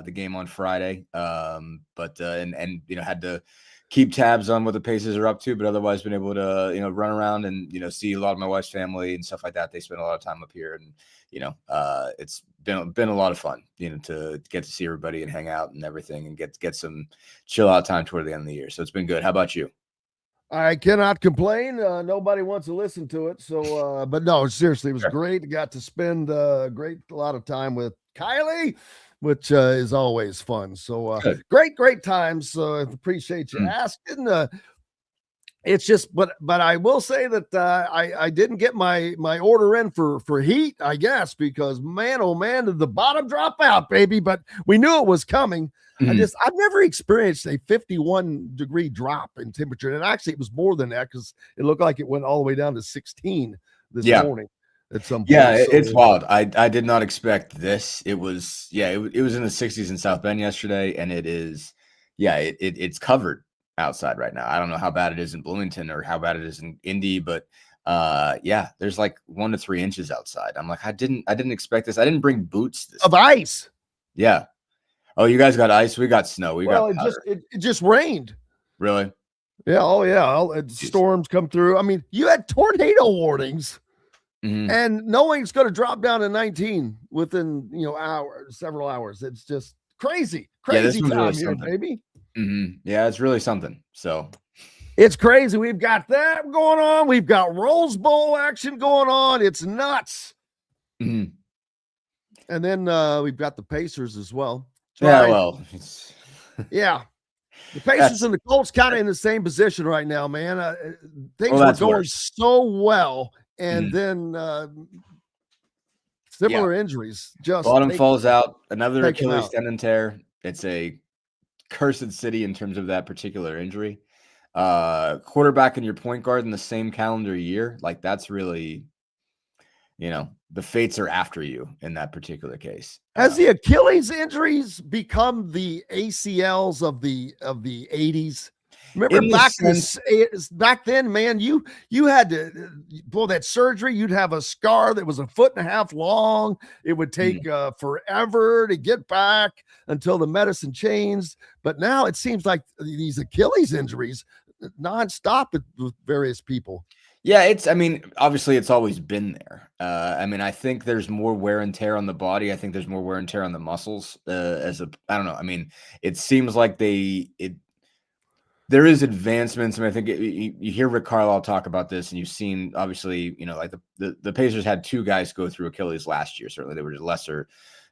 the game on Friday. But had to keep tabs on what the Pacers are up to, but otherwise been able to, run around and, see a lot of my wife's family and stuff like that. They spend a lot of time up here, and, it's been a lot of fun, to get to see everybody and hang out and everything and get some chill out time toward the end of the year. So it's been good. How about you? I cannot complain. Nobody wants to listen to it. So, but no, seriously, it was great. Got to spend a lot of time with Kylie, which is always fun. So great times. Appreciate you asking. It's just, but I will say that I didn't get my order in for heat, I guess, because man, oh man, did the bottom drop out, baby. But we knew it was coming. Mm-hmm. I've never experienced a 51-degree drop in temperature. And actually it was more than that, because it looked like it went all the way down to 16 this morning at some point. Yeah, it's wild. I did not expect this. It was in the 60s in South Bend yesterday, and it is, it's covered outside right now. I don't know how bad it is in Bloomington or how bad it is in Indy, but there's like 1 to 3 inches outside. I'm like, I didn't expect this. I didn't bring boots of ice. Yeah. Oh, you guys got ice? We got snow. It just rained. Really? Yeah. Oh, yeah. Storms come through. I mean, you had tornado warnings, and knowing it's going to drop down to 19 within several hours. It's just crazy time really here, baby. Mm-hmm. Yeah, it's really something. So it's crazy. We've got that going on. We've got Rose Bowl action going on. It's nuts. Mm-hmm. And then we've got the Pacers as well. The Pacers and the Colts kind of in the same position right now, man. Things were going so well, and then similar injuries. Just bottom falls out. Another Achilles tendon tear. It's a cursed city in terms of that particular injury. Quarterback and your point guard in the same calendar year, like that's really the fates are after you in that particular case. Has the Achilles injuries become the ACLs of the 80s? Remember back then, man, you had to pull that surgery. You'd have a scar that was 1.5 foot long. It would take forever to get back until the medicine changed. But now it seems like these Achilles injuries nonstop with various people. Yeah, obviously it's always been there. I think there's more wear and tear on the body. I think there's more wear and tear on the muscles. I don't know. It seems like there is advancements. I think you hear Rick Carlisle talk about this, and you've seen, obviously, like the Pacers had 2 guys go through Achilles last year. Certainly, they were lesser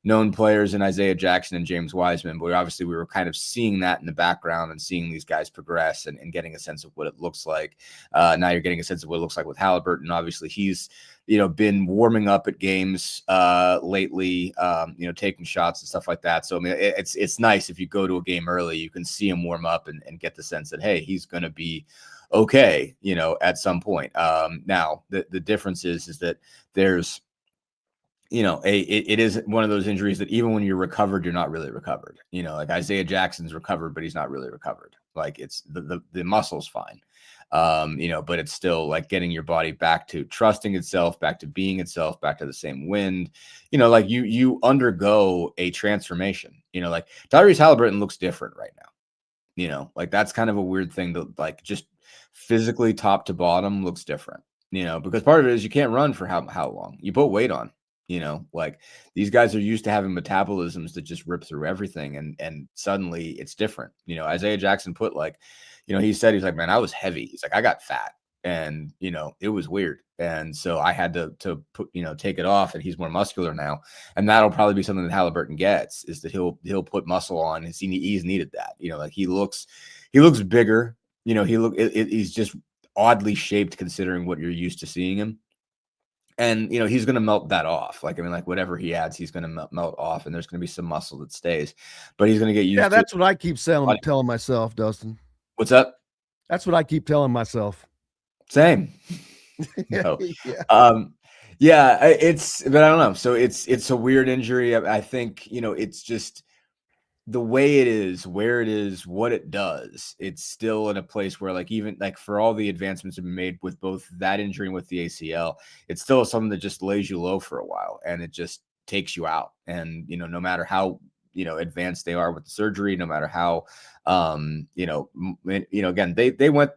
known players in Isaiah Jackson and James Wiseman, but we were kind of seeing that in the background and seeing these guys progress and getting a sense of what it looks like. Now you're getting a sense of what it looks like with Halliburton. Obviously, he's been warming up at games lately, taking shots and stuff like that. So it's nice if you go to a game early, you can see him warm up and get the sense that, hey, he's going to be okay, at some point. Now the difference is that there's it is one of those injuries that even when you're recovered, you're not really recovered. Like Isaiah Jackson's recovered, but he's not really recovered. Like it's the muscle's fine. But it's still like getting your body back to trusting itself, back to being itself, back to the same wind. Like you undergo a transformation. Like Tyrese Halliburton looks different right now. Like that's kind of a weird thing to like just physically top to bottom looks different. Because part of it is you can't run for how long. You put weight on. Like these guys are used to having metabolisms that just rip through everything, and suddenly it's different. Isaiah Jackson put he said, he's like, man, I was heavy. He's like, I got fat, and it was weird, and so I had to put take it off, and he's more muscular now, and that'll probably be something that Halliburton gets, is that he'll put muscle on. He's needed that. Like he looks bigger. He's just oddly shaped considering what you're used to seeing him. And, he's going to melt that off. Whatever he adds, he's going to melt off, and there's going to be some muscle that stays, but he's going to get used to it. Yeah, that's what I keep telling myself, Dustin. What's up? That's what I keep telling myself. Same. No. Yeah. But I don't know. So it's a weird injury. I think, it's just the way it is, where it is, what it does. It's still in a place where even for all the advancements have been made with both that injury and with the ACL, it's still something that just lays you low for a while, and it just takes you out. And, no matter how, advanced they are with the surgery, no matter how, again, they went,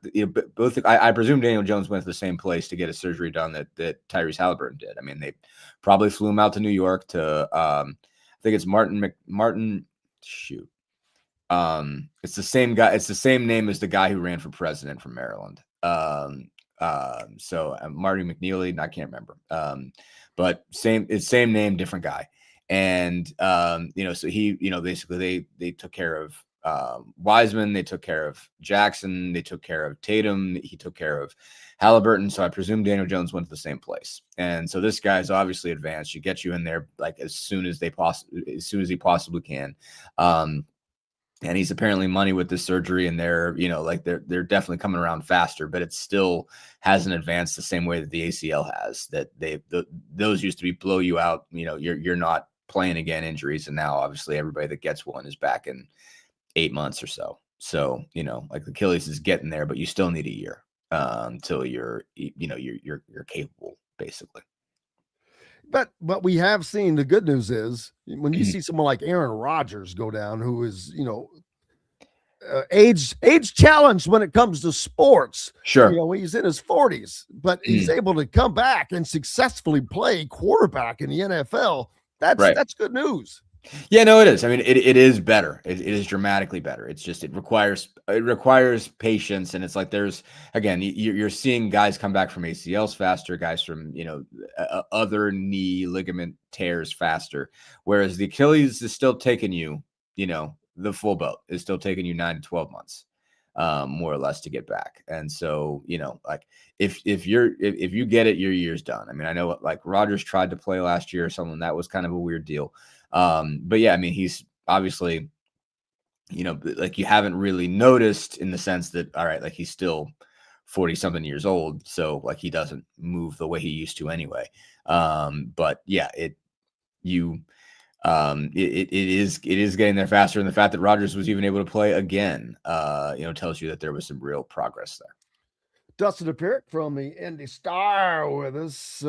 both, I presume Daniel Jones went to the same place to get a surgery done that Tyrese Halliburton did. They probably flew him out to New York to, I think it's Martin. Shoot. It's the same guy. It's the same name as the guy who ran for president from Maryland. Marty McNeely, I can't remember. But same name, different guy. And, so he, basically they took care of Wiseman, they took care of Jackson, they took care of Tatum, he took care of Halliburton. So I presume Daniel Jones went to the same place. And so this guy's obviously advanced. You get you in there as soon as he possibly can. And he's apparently money with this surgery, and they're they're definitely coming around faster, but it still hasn't advanced the same way that the ACL has. That those used to be blow you out. You're not playing again injuries, and now obviously everybody that gets one is back in 8 months or so. So Achilles is getting there, but you still need a year until you're capable, basicage. But we have seen, the good news is when you see someone like Aaron Rodgers go down, who is, age challenged when it comes to sports. Sure. He's in his 40s, but he's able to come back and successfully play quarterback in the NFL. That's good news. Yeah, no, it is. It is better. It is dramatically better. It's just, it requires patience. And it's like, there's, again, you're seeing guys come back from ACLs faster, guys from, other knee ligament tears faster. Whereas the Achilles is still taking you, the full boat is still taking you 9 to 12 months, more or less, to get back. And so, if you get it, your year's done. I know Rodgers tried to play last year or something. That was kind of a weird deal. But yeah, he's obviously, you haven't really noticed, in the sense that, all right, he's still 40-something years old. So like he doesn't move the way he used to anyway. But yeah, it is getting there faster. And the fact that Rodgers was even able to play again, tells you that there was some real progress there. Dustin Dopirak from the Indy Star with us,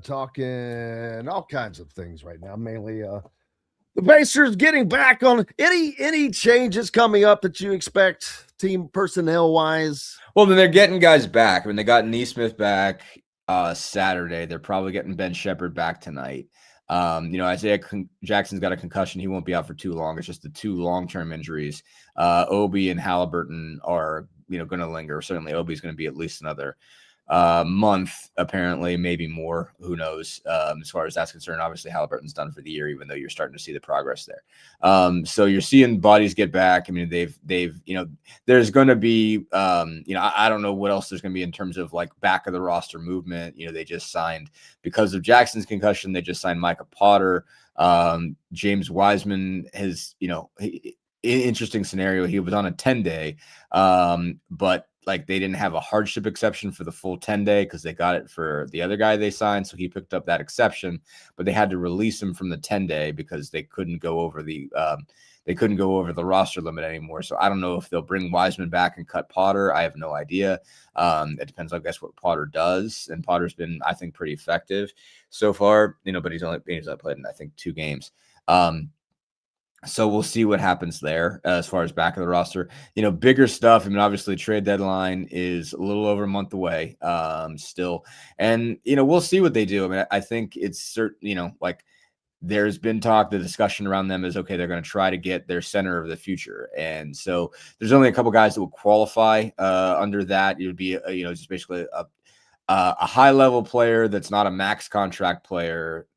talking all kinds of things right now, mainly the Pacers getting back on. Any changes coming up that you expect team personnel wise? Well, then they're getting guys back. I mean, they got Nesmith back Saturday. They're probably getting Ben Shepherd back tonight. Isaiah Jackson's got a concussion. He won't be out for too long. It's just the two long-term injuries. Obi and Halliburton are, going to linger. Certainly Obi's going to be at least another month, apparently, maybe more. Who knows? As far as that's concerned, obviously Halliburton's done for the year, even though you're starting to see the progress there. So you're seeing bodies get back. I mean, they've there's going to be, I don't know what else there's going to be in terms of like back of the roster movement. They just signed, because of Jackson's concussion, they just signed Micah Potter. James Wiseman has, interesting scenario. He was on a 10-day, but like they didn't have a hardship exception for the full 10-day because they got it for the other guy they signed. So he picked up that exception, but they had to release him from the 10-day because they couldn't go over the roster limit anymore. So I don't know if they'll bring Wiseman back and cut Potter. I have no idea. It depends, I guess, what Potter does. And Potter's been, I think, pretty effective so far, but he's only played in, I think, 2 games. So we'll see what happens there as far as back of the roster. Bigger stuff. I mean, obviously, trade deadline is a little over a month away still. And, we'll see what they do. I mean, I think it's certain, there's been talk, the discussion around them is, okay, they're going to try to get their center of the future. And so there's only a couple guys that will qualify under that. It would be, just basically a high-level player that's not a max contract player,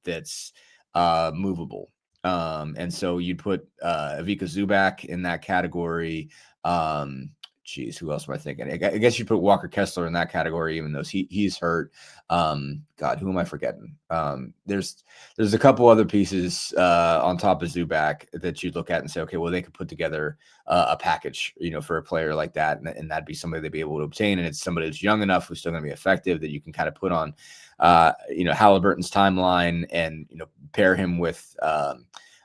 that's movable. And so you'd put Ivica Zubac in that category. Who else am I thinking? I guess you put Walker Kessler in that category, even though he's hurt. God, who am I forgetting? There's a couple other pieces on top of Zubac that you'd look at and say, okay, well, they could put together a package, for a player like that, and that'd be somebody they'd be able to obtain, and it's somebody that's young enough who's still going to be effective that you can kind of put on, Halliburton's timeline and pair him with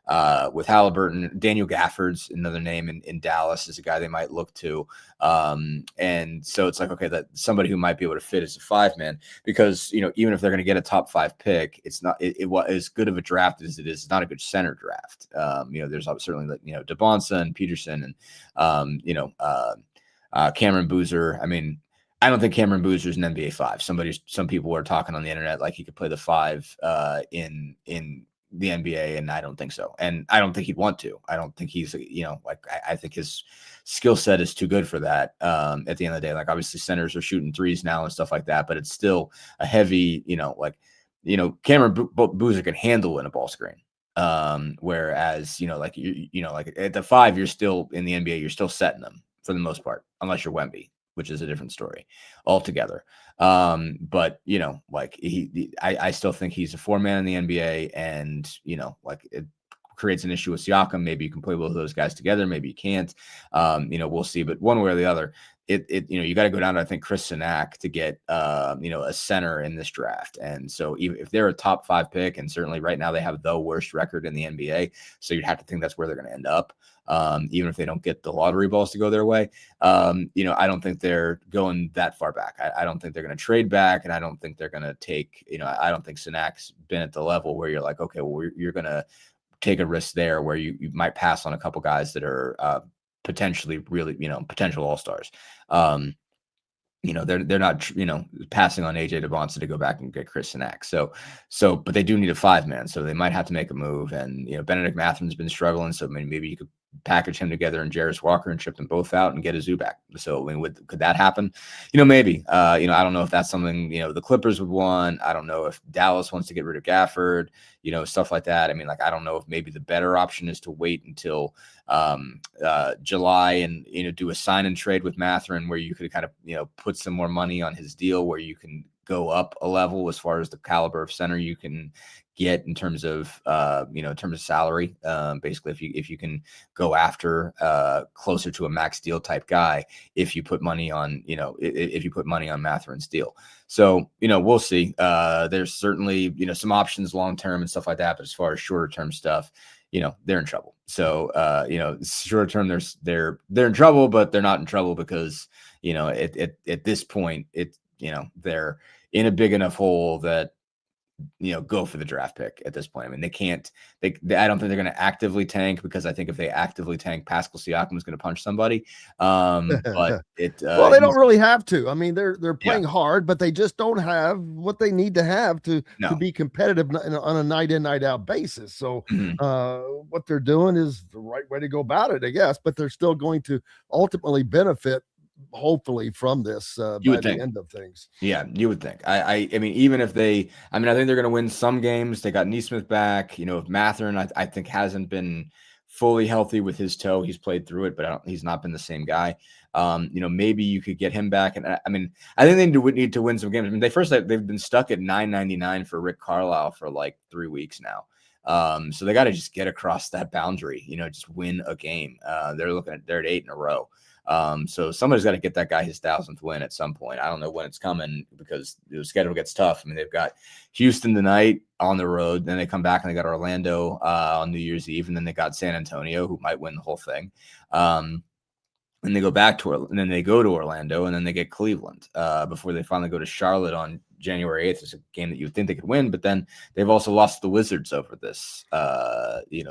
Halliburton. Daniel Gafford's another name in Dallas is a guy they might look to. And so it's like, okay, that somebody who might be able to fit as a 5-man, because, even if they're going to get a top 5 pick, it's not, it was as good of a draft as it is. It's not a good center draft. There's certainly, DeBonsa and Peterson and, Cameron Boozer. I mean, I don't think Cameron Boozer is an NBA 5. Some people were talking on the internet like he could play the 5 in the NBA, and I don't think so. And I don't think he'd want to. I don't think he's, I think his skill set is too good for that. At the end of the day, like obviously centers are shooting threes now and stuff like that, but it's still a heavy, Cameron Boozer can handle in a ball screen. Whereas, at the 5, you're still in the NBA, you're still setting them for the most part, unless you're Wemby, which is a different story altogether. But I still think he's a 4-man in the NBA, and it creates an issue with Siakam. Maybe you can play both of those guys together, maybe you can't. We'll see. But one way or the other, you got to go down to, I think, Chris Sinak to get a center in this draft. And so if they're a top 5 pick, and certainly right now they have the worst record in the NBA, so you'd have to think that's where they're going to end up. Even if they don't get the lottery balls to go their way, I don't think they're going that far back. I don't think they're going to trade back, and I don't think they're going to take, I don't think Sinak's been at the level where you're like, okay, well, you're going to take a risk there where you might pass on a couple guys that are potentially really, potential all-stars. They're not, passing on AJ DeBonsa to go back and get Chris Sinak. But they do need a 5-man, so they might have to make a move. And, Benedict Matherin's been struggling, so maybe you could package him together and Jarris Walker and ship them both out and get a Zubac. So, could that happen? Maybe. I don't know if that's something, the Clippers would want. I don't know if Dallas wants to get rid of Gafford, stuff like that. I mean, I don't know if maybe the better option is to wait until July and, do a sign and trade with Mathurin where you could kind of, put some more money on his deal where you can go up a level as far as the caliber of center you can get in terms of salary. Basically, if you can go after closer to a max deal type guy, if you put money on Mathurin's deal. So, we'll see. There's certainly, some options long term and stuff like that. But as far as shorter term stuff, they're in trouble. So, short term, they're in trouble, but they're not in trouble because, at this point, they're in a big enough hole that, go for the draft pick at this point. I mean, I don't think they're going to actively tank, because I think if they actively tank, Pascal Siakam is going to punch somebody. But well, they don't really have to. I mean, they're playing hard, but they just don't have what they need to have to be competitive on a night in, night out basis. So what they're doing is the right way to go about it, I guess, but they're still going to ultimately benefit, hopefully, from this by the end of things. Yeah, you would think. I mean, even if I think they're going to win some games. They got Neesmith back. If Mathurin, I think, hasn't been fully healthy with his toe. He's played through it, but he's not been the same guy. Maybe you could get him back. And I think they need to win some games. I mean, they've been stuck at $9.99 for Rick Carlisle for like 3 weeks now. So they got to just get across that boundary, just win a game. They're at 8 in a row. So somebody's got to get that guy his 1,000th win at some point. I don't know when it's coming, because the schedule gets tough. I mean, they've got Houston tonight on the road, then they come back and they got Orlando on New Year's Eve, and then they got San Antonio, who might win the whole thing. And they go and then they go to Orlando, and then they get Cleveland before they finally go to Charlotte on January 8th. It's a game that you would think they could win, but then they've also lost the Wizards over this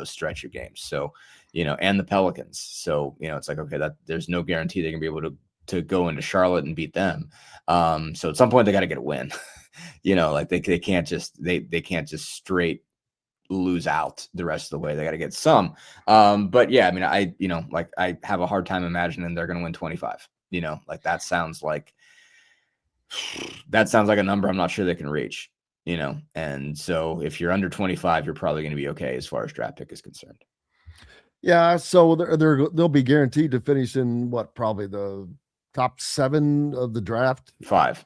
stretch of games. So, and the Pelicans. So, it's like, okay, that there's no guarantee they're gonna be able to go into Charlotte and beat them. So at some point they got to get a win. They can't just straight lose out the rest of the way. They got to get some. But yeah, I mean, I have a hard time imagining they're going to win 25. That sounds like a number I'm not sure they can reach. And so if you're under 25, you're probably going to be okay as far as draft pick is concerned. Yeah, so they'll be guaranteed to finish in probably the top 7 of the draft. 5,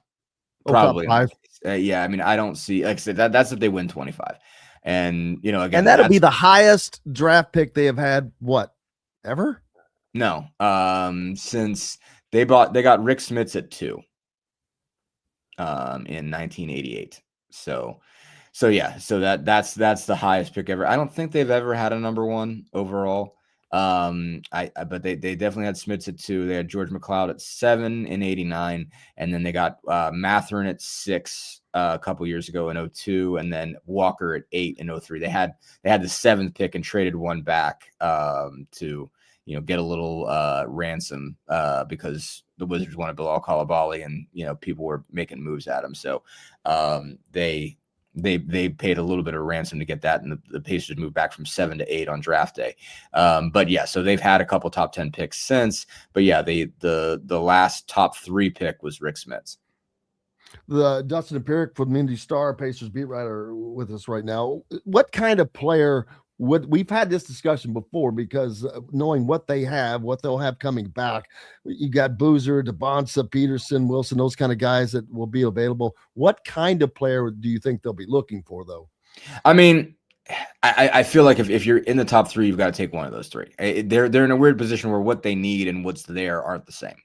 probably 5. Yeah, I mean, I don't see, like I said, that's if they win 25. And again, and that'll be the highest draft pick they have had ever? No, since they got Rick Smits at 2 in 1988. So yeah, so that's the highest pick ever. I don't think they've ever had a number 1 overall. But they definitely had Smits at 2. They had George McLeod at 7 in 89, and then they got Mathurin at 6 a couple years ago in 02, and then Walker at 8 in 03. They had the 7th pick and traded one back to get a little ransom because the Wizards wanted Bilal Coulibaly, and people were making moves at him. So they paid a little bit of ransom to get that, and the Pacers moved back from 7 to 8 on draft day. But yeah, so they've had a couple top 10 picks since. But yeah, the last top 3 pick was Rick Smits. The Dustin Dopirak from Indy Star, Pacers beat writer, with us right now. What kind of player we've had this discussion before, because knowing what they'll have coming back, you got Boozer, DeBonsa, Peterson, Wilson, those kind of guys that will be available. What kind of player do you think they'll be looking for, though? I mean, I feel like if you're in the top 3, you've got to take one of those 3. They're in a weird position where what they need and what's there aren't the same.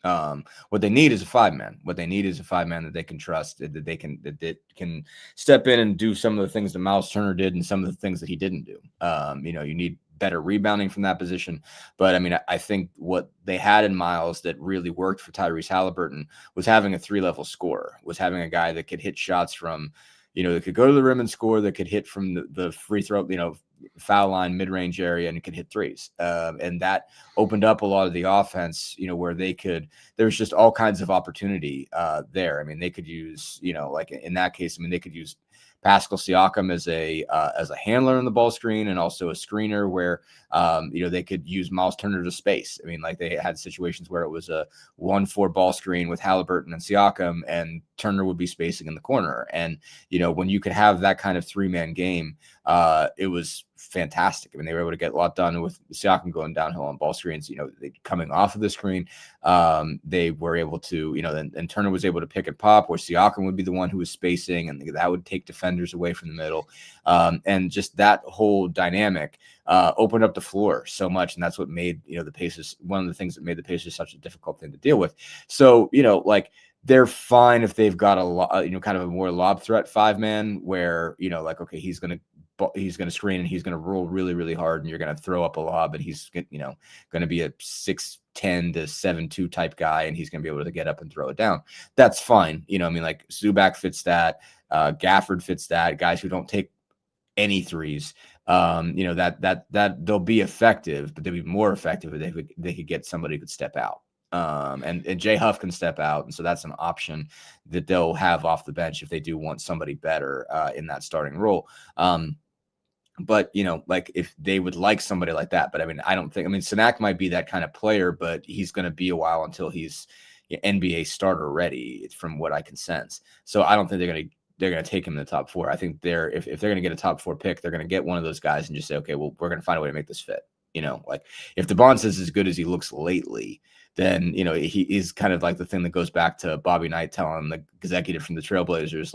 What they need is a 5-man. What they need is a 5-man that they can trust, that can step in and do some of the things that Miles Turner did and some of the things that he didn't do. You need better rebounding from that position. But I mean, I think what they had in Miles that really worked for Tyrese Halliburton was having a 3-level scorer, was having a guy that could hit shots from, that could go to the rim and score, that could hit from the free throw, foul line, mid-range area, and could hit threes. And that opened up a lot of the offense, where there's just all kinds of opportunity there. I mean, they could use, like in that case, they could use Pascal Siakam as a handler in the ball screen and also a screener where, they could use Miles Turner to space. I mean, like they had situations where it was a 1-4 ball screen with Halliburton and Siakam, and Turner would be spacing in the corner. And, when you could have that kind of 3-man game, it was fantastic. I mean, they were able to get a lot done with Siakam going downhill on ball screens, coming off of the screen. They were able to, and Turner was able to pick and pop, where Siakam would be the one who was spacing, and that would take defenders away from the middle. And just that whole dynamic opened up the floor so much. And that's what made, the Pacers, one of the things that made the Pacers such a difficult thing to deal with. So, they're fine if they've got kind of a more lob threat 5-man where, okay, he's going to screen and he's going to roll really, really hard, and you're going to throw up a lob, and he's, going to be a 6'10" to 7'2" type guy, and he's going to be able to get up and throw it down. That's fine. Zubac fits that. Gafford fits that. Guys who don't take any threes, that they'll be effective, but they'll be more effective if they could get somebody who could step out. And Jay Huff can step out, and so that's an option that they'll have off the bench if they do want somebody better in that starting role. But if they would like somebody like that, but I don't think. Sanak might be that kind of player, but he's going to be a while until he's NBA starter ready, from what I can sense. So I don't think they're going to take him in the top 4. I think if they're going to get a top 4 pick, they're going to get one of those guys and just say, okay, well, we're going to find a way to make this fit. If DeBonce is as good as he looks lately, then, he is kind of like the thing that goes back to Bobby Knight telling the executive from the Trailblazers,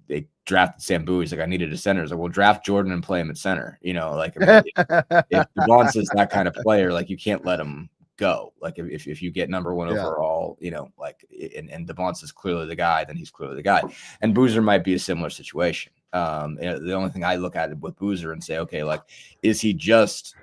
they drafted Sam Bowie. He's like, I needed a center. He's like, well, draft Jordan and play him at center. If DeBonce is that kind of player, you can't let him go. If you get number 1 overall, and DeBonce is clearly the guy, then he's clearly the guy. And Boozer might be a similar situation. The only thing I look at it with Boozer and say, okay, is he just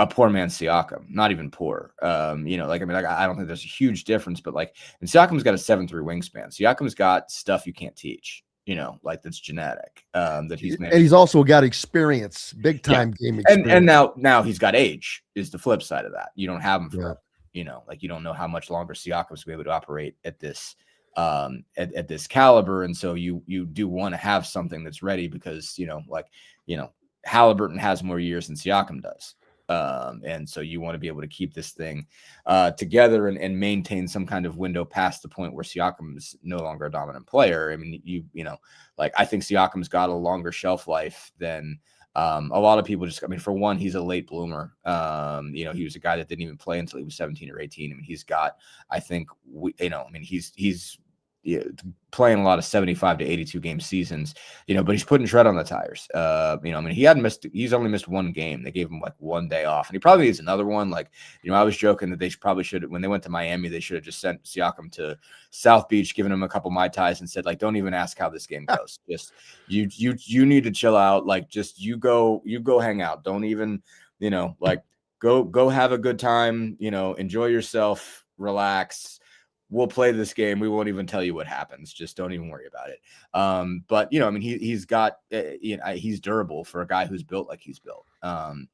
a poor man's Siakam? Not even poor. I don't think there's a huge difference, but and Siakam's got a 7'3" wingspan. Siakam's got stuff you can't teach, that's genetic, that he's managed. And he's also got experience, big time game experience. And now he's got age is the flip side of that. You don't have him for, you don't know how much longer Siakam's going to be able to operate at this, at this caliber. And so you do want to have something that's ready because, Halliburton has more years than Siakam does. And so you want to be able to keep this thing together and maintain some kind of window past the point where Siakam is no longer a dominant player. I think Siakam's got a longer shelf life than a lot of people. For one, he's a late bloomer. He was a guy that didn't even play until he was 17 or 18. he's got, he's playing a lot of 75 to 82 game seasons, but he's putting tread on the tires. He's only missed 1 game. They gave him 1 day off, and he probably needs another one. I was joking that they probably should, when they went to Miami, they should have just sent Siakam to South Beach, given him a couple Mai Tais and said, don't even ask how this game goes. Just you need to chill out. Just you go hang out. Don't even, go have a good time, enjoy yourself, relax. We'll play this game. We won't even tell you what happens. Just don't even worry about it. But he's got, he's durable for a guy who's built like he's built. For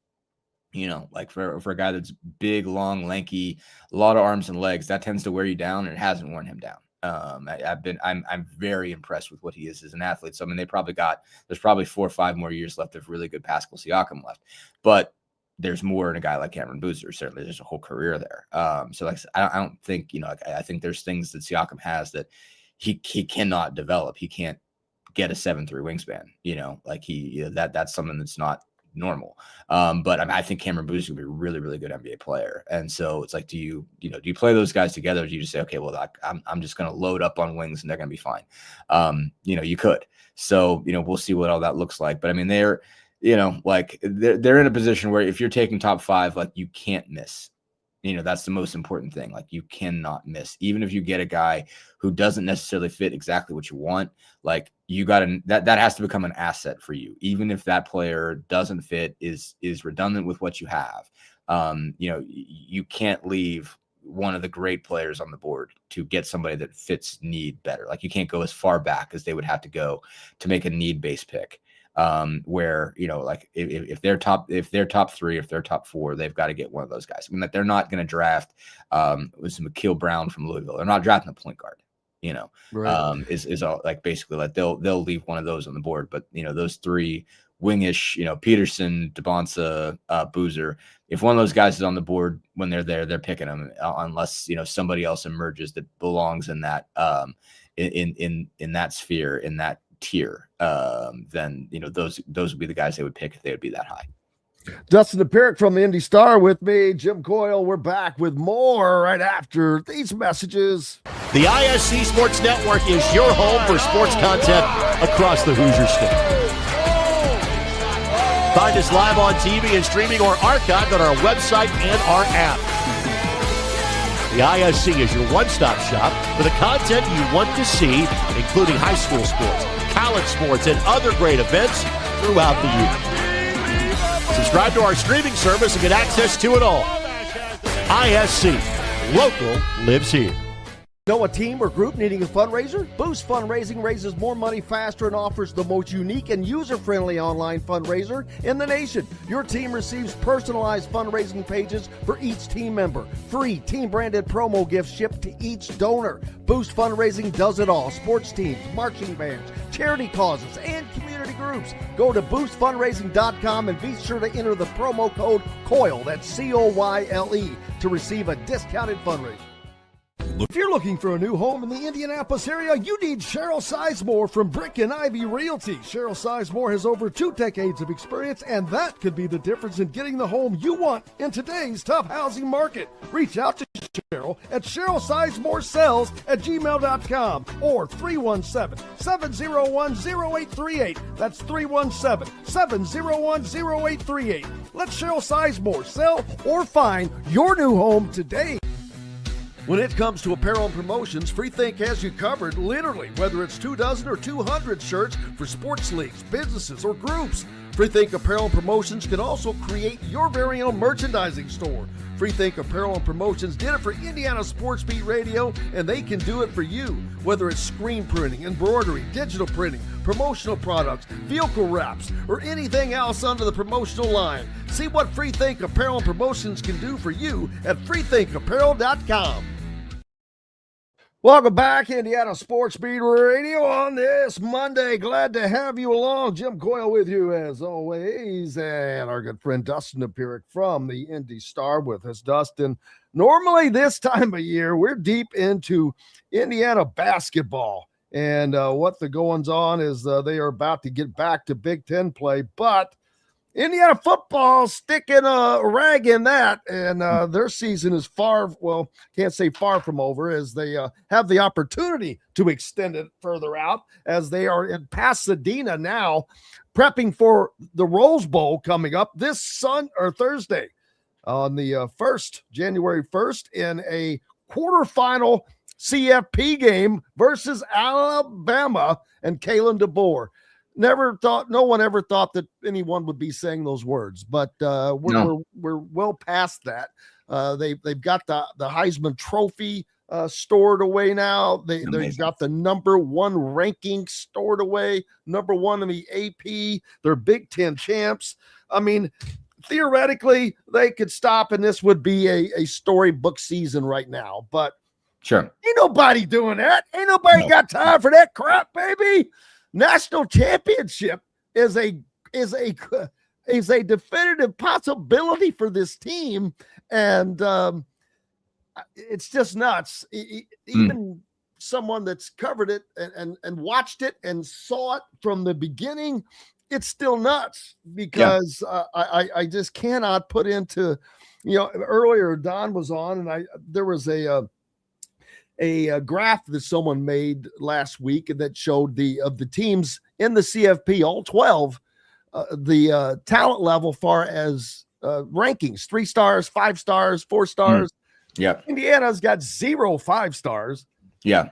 a guy that's big, long, lanky, a lot of arms and legs, that tends to wear you down, and it hasn't worn him down. I'm very impressed with what he is as an athlete. So there's probably 4 or 5 more years left of really good Pascal Siakam left, but there's more in a guy like Cameron Boozer. Certainly there's a whole career there. So I don't think, I think there's things that Siakam has that he cannot develop. He can't get a 7'3" wingspan, that's something that's not normal. But I think Cameron Boozer would be a really, really good NBA player. And so it's do you play those guys together? Or do you just say, okay, well, I'm just going to load up on wings and they're going to be fine. You could. So, we'll see what all that looks like. But they're in a position where if you're taking top 5, you can't miss. That's the most important thing. You cannot miss. Even if you get a guy who doesn't necessarily fit exactly what you want, you got to, that has to become an asset for you. Even if that player doesn't fit, is redundant with what you have. You can't leave one of the great players on the board to get somebody that fits need better. You can't go as far back as they would have to go to make a need-based pick. Where if they're top 3, if they're top 4, they've got to get one of those guys. They're not going to draft was McKeel Brown from Louisville. They're not drafting a point guard. Right. Is all basically they'll leave one of those on the board. But those 3 wingish, Peterson, DeBonce, Boozer. If one of those guys is on the board when they're there, they're picking them unless somebody else emerges that belongs in that in that sphere, in that tier, then those would be the guys they would pick if they would be that high. Dustin Dopirak from the Indy Star with me, Jim Coyle. We're back with more right after these messages. The ISC Sports Network is your home for sports content across the Hoosier State. Find us live on TV and streaming or archived on our website and our app. The ISC is your one-stop shop for the content you want to see, including high school sports, college sports, and other great events throughout the year. Subscribe to our streaming service and get access to it all. ISC. Local lives here. Know a team or group needing a fundraiser? Boost Fundraising raises more money faster and offers the most unique and user-friendly online fundraiser in the nation. Your team receives personalized fundraising pages for each team member. Free team-branded promo gifts shipped to each donor. Boost Fundraising does it all. Sports teams, marching bands, charity causes, and community groups. Go to boostfundraising.com and be sure to enter the promo code COYLE, that's COYLE, to receive a discounted fundraiser. If you're looking for a new home in the Indianapolis area, you need Cheryl Sizemore from Brick and Ivy Realty. Cheryl Sizemore has over 2 decades of experience, and that could be the difference in getting the home you want in today's tough housing market. Reach out to Cheryl at CherylSizemore@gmail.com or 317-701-0838. That's 317-701-0838. Let Cheryl Sizemore sell or find your new home today. When it comes to apparel and promotions, FreeThink has you covered, literally, whether it's 24 or 200 shirts for sports leagues, businesses, or groups. FreeThink Apparel and Promotions can also create your very own merchandising store. FreeThink Apparel and Promotions did it for Indiana Sports Beat Radio, and they can do it for you. Whether it's screen printing, embroidery, digital printing, promotional products, vehicle wraps, or anything else under the promotional line. See what FreeThink Apparel and Promotions can do for you at freethinkapparel.com. Welcome back, Indiana Sports Beat Radio on this Monday. Glad to have you along. Jim Coyle with you as always, and our good friend Dustin Dopirak from the Indy Star with us. Dustin, normally this time of year, we're deep into Indiana basketball, and what the goings on is they are about to get back to Big Ten play, but Indiana football sticking a rag in that, and their season is can't say far from over, as they have the opportunity to extend it further out, as they are in Pasadena now, prepping for the Rose Bowl coming up this Thursday on the January 1st, in a quarterfinal CFP game versus Alabama and Kalen DeBoer. No one ever thought that anyone would be saying those words, but we're well past that. They've got the Heisman Trophy stored away now. They've got the number 1 ranking stored away, number 1 in the AP. They're Big Ten champs. I mean, theoretically, they could stop, and this would be a storybook season right now. But sure, ain't nobody doing that. Ain't nobody got time for that crap, baby. National championship is a definitive possibility for this team, and it's just nuts. Even someone that's covered it and watched it and saw it from the beginning, it's still nuts, because I just cannot put into, earlier Don was on, and there was a graph that someone made last week that showed the teams in the CFP, all 12, the talent level far as rankings, 3 stars, 5 stars, 4 stars. Yeah. Indiana's got 0 5 stars. Yeah.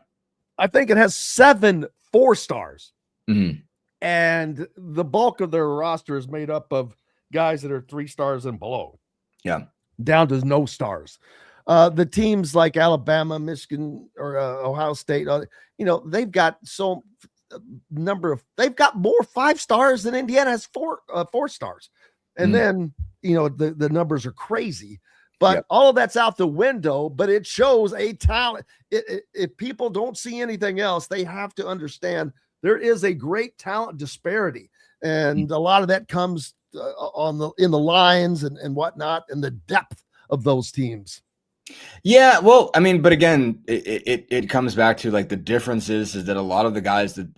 I think it has 7 4 stars. Mm-hmm. And the bulk of their roster is made up of guys that are 3 stars and below. Yeah. Down to no stars. The teams like Alabama, Michigan, or Ohio State, they've got they've got more 5 stars than Indiana has 4 stars. And then, the numbers are crazy, but all of that's out the window, but it shows a talent. If people don't see anything else, they have to understand there is a great talent disparity. And a lot of that comes in the lines and whatnot, and the depth of those teams. Yeah, well, I mean, but again, it comes back to, like, the difference is that a lot of the guys that,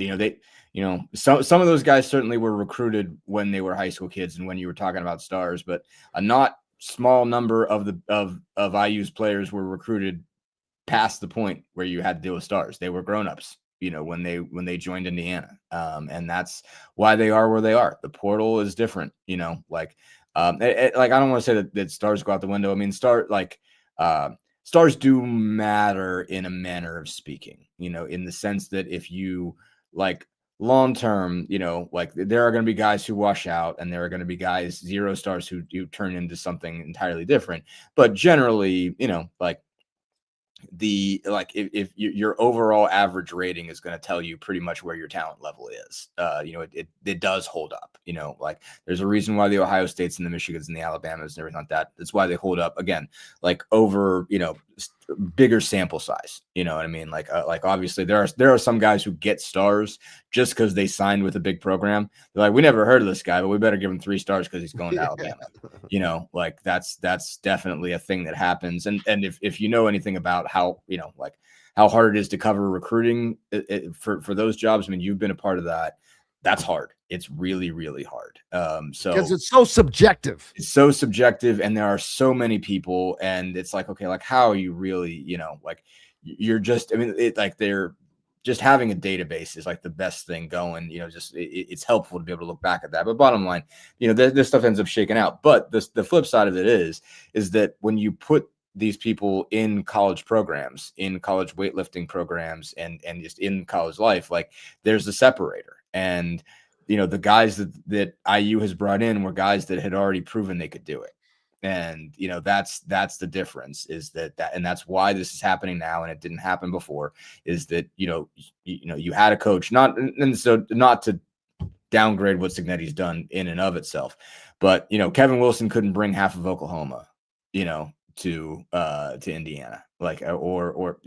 some of those guys certainly were recruited when they were high school kids and when you were talking about stars, but a not small number of IU's players were recruited past the point where you had to deal with stars. They were grown-ups, when they joined Indiana. And that's why they are where they are. The portal is different, like I don't want to say that stars go out the window. I mean, stars do matter in a manner of speaking, in the sense that if you like long term, like there are going to be guys who wash out and there are going to be guys 0 stars who turn into something entirely different. But generally, if your overall average rating is going to tell you pretty much where your talent level is, it does hold up. Like there's a reason why the Ohio States and the Michigans and the Alabamas and everything like that. That's why they hold up again, like over bigger sample size. You know what I mean? Like obviously there are some guys who get stars just because they signed with a big program. They're like, we never heard of this guy, but we better give him 3 stars because he's going to Alabama. Like that's definitely a thing that happens. And if you know anything about how how hard it is to cover recruiting for those jobs, I mean, you've been a part of that. That's hard. It's really, really hard. So because it's so subjective. It's so subjective, and there are so many people, and it's like, okay, like how are you really, you're just, I mean, they're just having a database is like the best thing going, it's helpful to be able to look back at that. But bottom line, this stuff ends up shaking out. But the flip side of it is that when you put these people in college programs, in college weightlifting programs, and just in college life, like there's a separator. And, the guys that IU has brought in were guys that had already proven they could do it. And, that's the difference is that, and that's why this is happening now. And it didn't happen before, is that, you had a coach, not to downgrade what Cignetti's done in and of itself, but, Kevin Wilson couldn't bring half of Oklahoma, to Indiana, like, or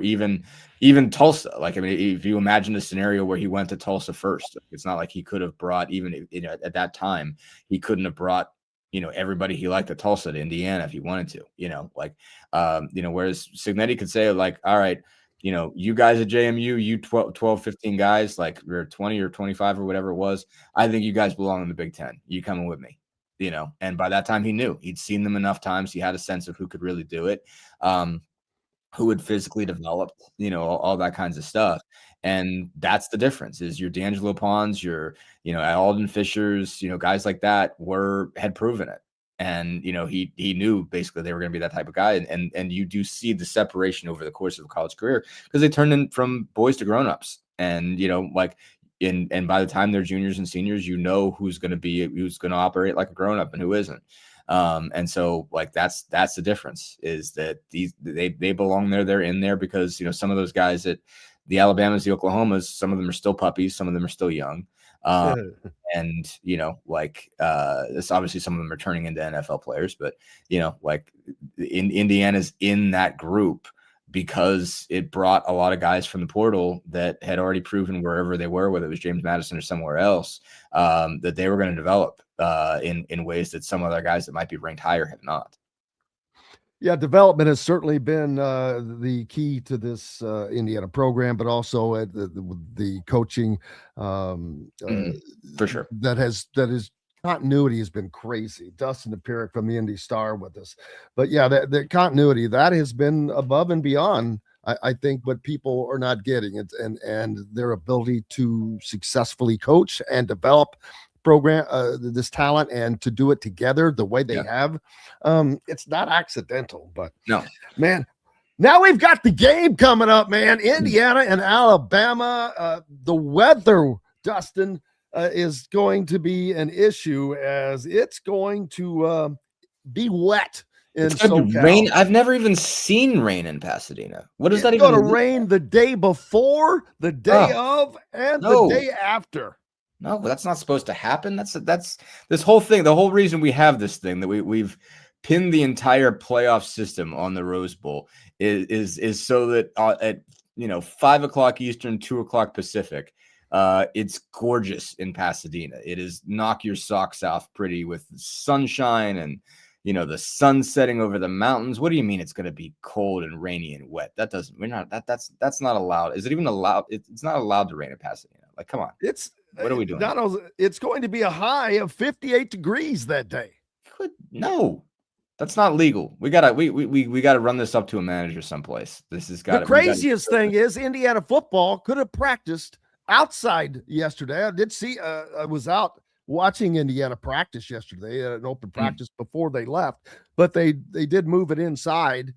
even Tulsa. Like, I mean, if you imagine a scenario where he went to Tulsa first, it's not like he could have brought even, at that time, he couldn't have brought, everybody he liked at Tulsa to Indiana if he wanted to, whereas Cignetti could say like, all right, you guys at JMU, you 12, 15 guys, like you're 20 or 25 or whatever it was. I think you guys belong in the Big Ten. You coming with me? And by that time he'd seen them enough times. He had a sense of who could really do it, who would physically develop, all that kinds of stuff. And that's the difference is your D'Angelo Ponds, your, Alden Fishers, guys like that had proven it. And, he knew basically they were going to be that type of guy. And you do see the separation over the course of a college career because they turned in from boys to grownups. And, and by the time they're juniors and seniors, who's going to operate like a grown-up and who isn't. And so like, that's the difference is that they belong there. They're in there because, some of those guys at the Alabamas, the Oklahomas, some of them are still puppies. Some of them are still young. And, it's obviously some of them are turning into NFL players, but, Indiana's in that group because it brought a lot of guys from the portal that had already proven wherever they were, whether it was James Madison or somewhere else, that they were going to develop in ways that some other guys that might be ranked higher have not. Yeah, development has certainly been the key to this Indiana program, but also at the coaching for sure. That is continuity has been crazy. Dustin Dopirak from the Indy Star with us, but yeah, the continuity that has been above and beyond. I think what people are not getting it, and their ability to successfully coach and develop program this talent and to do it together the way they have. It's not accidental, but no, man. Now we've got the game coming up, man. Indiana and Alabama. The weather, Dustin, is going to be an issue as it's going to be wet in SoCal. Rain. I've never even seen rain in Pasadena. What does that even mean? It's going to rain the day before, the day of, and the day after. No, that's not supposed to happen. That's this whole thing. The whole reason we have this thing that we've pinned the entire playoff system on the Rose Bowl is so that at 5 o'clock Eastern, 2 o'clock Pacific, it's gorgeous in Pasadena. It is knock your socks off pretty with sunshine and the sun setting over the mountains. What do you mean it's going to be cold and rainy and wet? That's not allowed. Is it even allowed? It's not allowed to rain in Pasadena. Like, come on. It's what are we doing? Donald, it's going to be a high of 58 degrees that day. No, that's not legal. We gotta run this up to a manager someplace. This has got the craziest thing is Indiana football could have practiced outside yesterday. I did see I was out watching Indiana practice yesterday at an open practice before they left, but they did move it inside